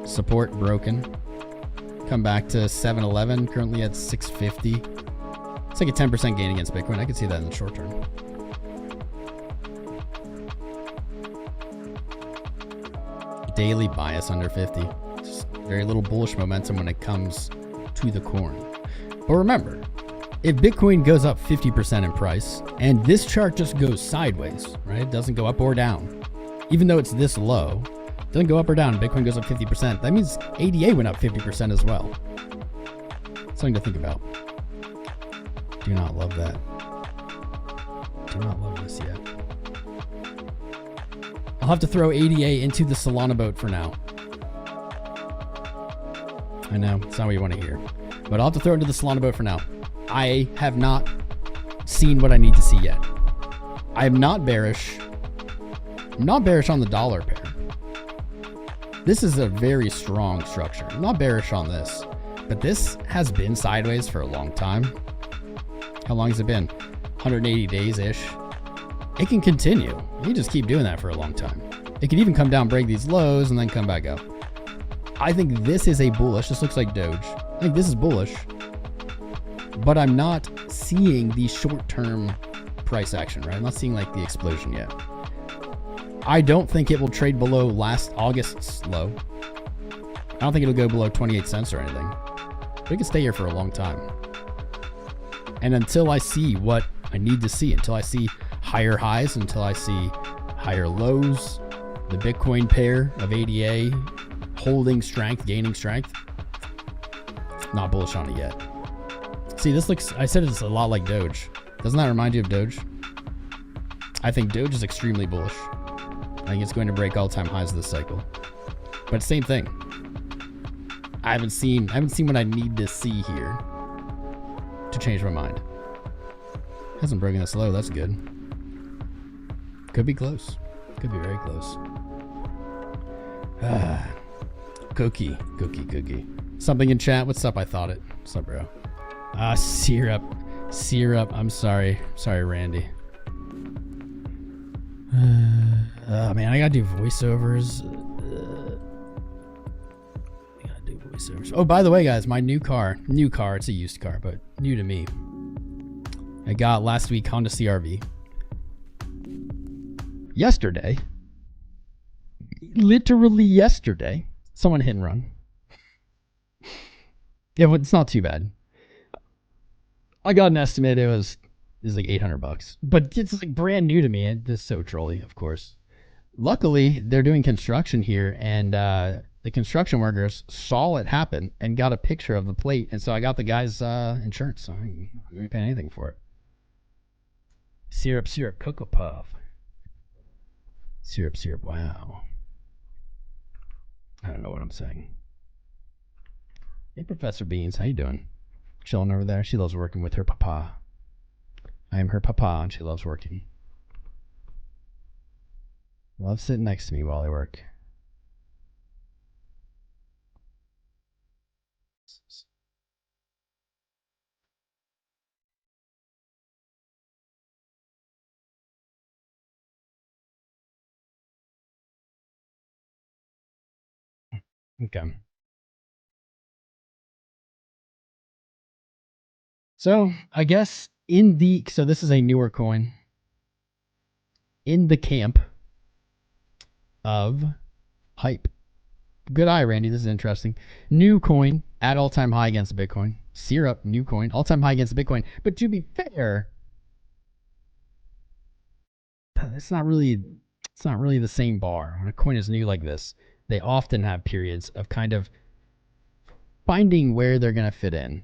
Speaker 1: Support broken. Come back to 711, currently at 650. It's like a 10% gain against Bitcoin. I can see that in the short term. Daily bias under 50. Just very little bullish momentum when it comes to the coin. But remember, if Bitcoin goes up 50% in price and this chart just goes sideways, right? It doesn't go up or down. Even though it's this low, it doesn't go up or down. Bitcoin goes up 50%. That means ADA went up 50% as well. Something to think about. Do not love that. Do not love this yet. I'll have to throw ADA into the Solana boat for now. I know, it's not what you want to hear. But I'll have to throw it into the Solana boat for now. I have not seen what I need to see yet. I am not bearish. I'm not bearish on the dollar pair. This is a very strong structure. I'm not bearish on this. But this has been sideways for a long time. How long has it been? 180 days-ish. It can continue. You just keep doing that for a long time. It can even come down, break these lows, and then come back up. I think this is a bullish. This looks like Doge. I think this is bullish. But I'm not seeing the short-term price action, right? I'm not seeing like the explosion yet. I don't think it will trade below last August's low. I don't think it'll go below 28 cents or anything. But it can stay here for a long time. And until I see what I need to see, until I see higher highs, until I see higher lows, the Bitcoin pair of ADA holding strength, gaining strength, not bullish on it yet. See, this looks, I said it's a lot like Doge. Doesn't that remind you of Doge? I think Doge is extremely bullish. I think it's going to break all-time highs this cycle. But same thing. I haven't seen what I need to see here to change my mind. Hasn't broken this low, that's good. Could be close. Could be very close. Cookie. Something in chat. What's up? I thought it. What's up, bro? Syrup. I'm sorry. Sorry, Randy. Man, I gotta do voiceovers. Oh, by the way, guys, my new car. It's a used car, but new to me. I got last week Honda CR-V. Yesterday, literally yesterday, someone hit and run. Yeah, but it's not too bad. I got an estimate. It was like $800, but it's like brand new to me. And this is so trolly, of course. Luckily, they're doing construction here, and the construction workers saw it happen and got a picture of the plate, and so I got the guy's insurance. So I didn't pay anything for it. Syrup, Cocoa Puff. Syrup, wow. I don't know what I'm saying. Hey, Professor Beans, how you doing? Chilling over there. She loves working with her papa. I am her papa, and she loves working. Loves sitting next to me while I work. Okay. So I guess so this is a newer coin in the camp of hype. Good eye, Randy. This is interesting. New coin at all-time high against Bitcoin. Syrup, new coin, all-time high against Bitcoin. But to be fair, it's not really the same bar. When a coin is new like this, they often have periods of kind of finding where they're going to fit in,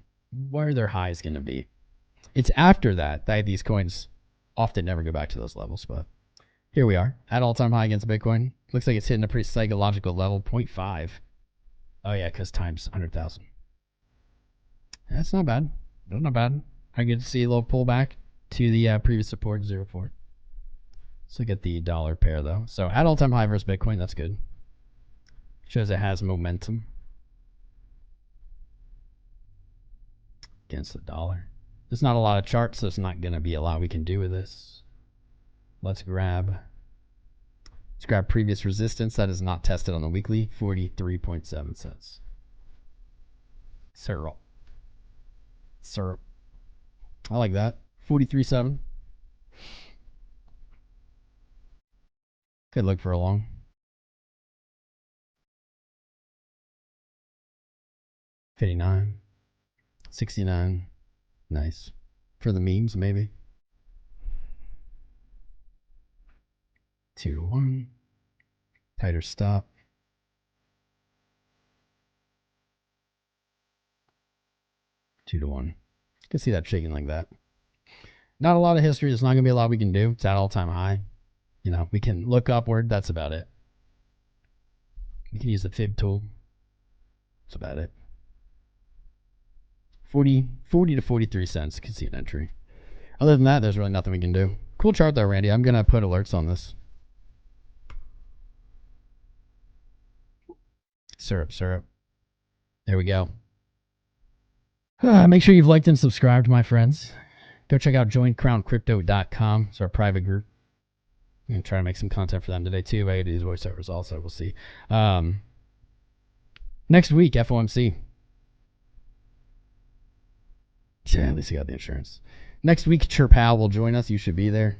Speaker 1: where their high is going to be. It's after that these coins often never go back to those levels, but here we are at all-time high against Bitcoin. Looks like it's hitting a pretty psychological level, 0.5. Oh yeah, because times 100,000. That's not bad. That's not bad. I get to see a little pullback to the previous support, 0.4. Let's look at the dollar pair though. So at all-time high versus Bitcoin, that's good. Shows it has momentum against the dollar. There's not a lot of charts, so there's not going to be a lot we can do with this. Let's grab previous resistance that is not tested on the weekly, 43.7 cents. Syrup. I like that. 43.7. Could look for a long. 59. 69. Nice. For the memes, maybe. 2 to 1. Tighter stop. 2-1. You can see that shaking like that. Not a lot of history. There's not going to be a lot we can do. It's at all-time high. You know, we can look upward. That's about it. We can use the fib tool. That's about it. 40 to 43 cents. You can see an entry. Other than that, there's really nothing we can do. Cool chart though, Randy. I'm going to put alerts on this. Syrup. There we go. Make sure you've liked and subscribed, my friends. Go check out joincrowncrypto.com. It's our private group. I'm going to try to make some content for them today, too. I do these voiceovers also. We'll see. Next week, FOMC. Yeah, at least you got the insurance. Next week, Chirpal will join us. You should be there.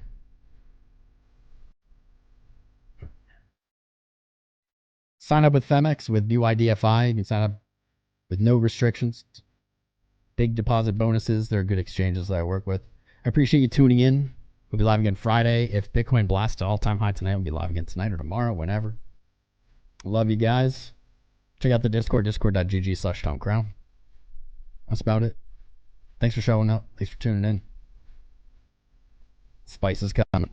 Speaker 1: Sign up with Femex with BYDFI. You can sign up with no restrictions. Big deposit bonuses. They're good exchanges that I work with. I appreciate you tuning in. We'll be live again Friday. If Bitcoin blasts to all-time high tonight, we'll be live again tonight or tomorrow, whenever. Love you guys. Check out the Discord, discord.gg/TomCrown. That's about it. Thanks for showing up. Thanks for tuning in. Spice is coming.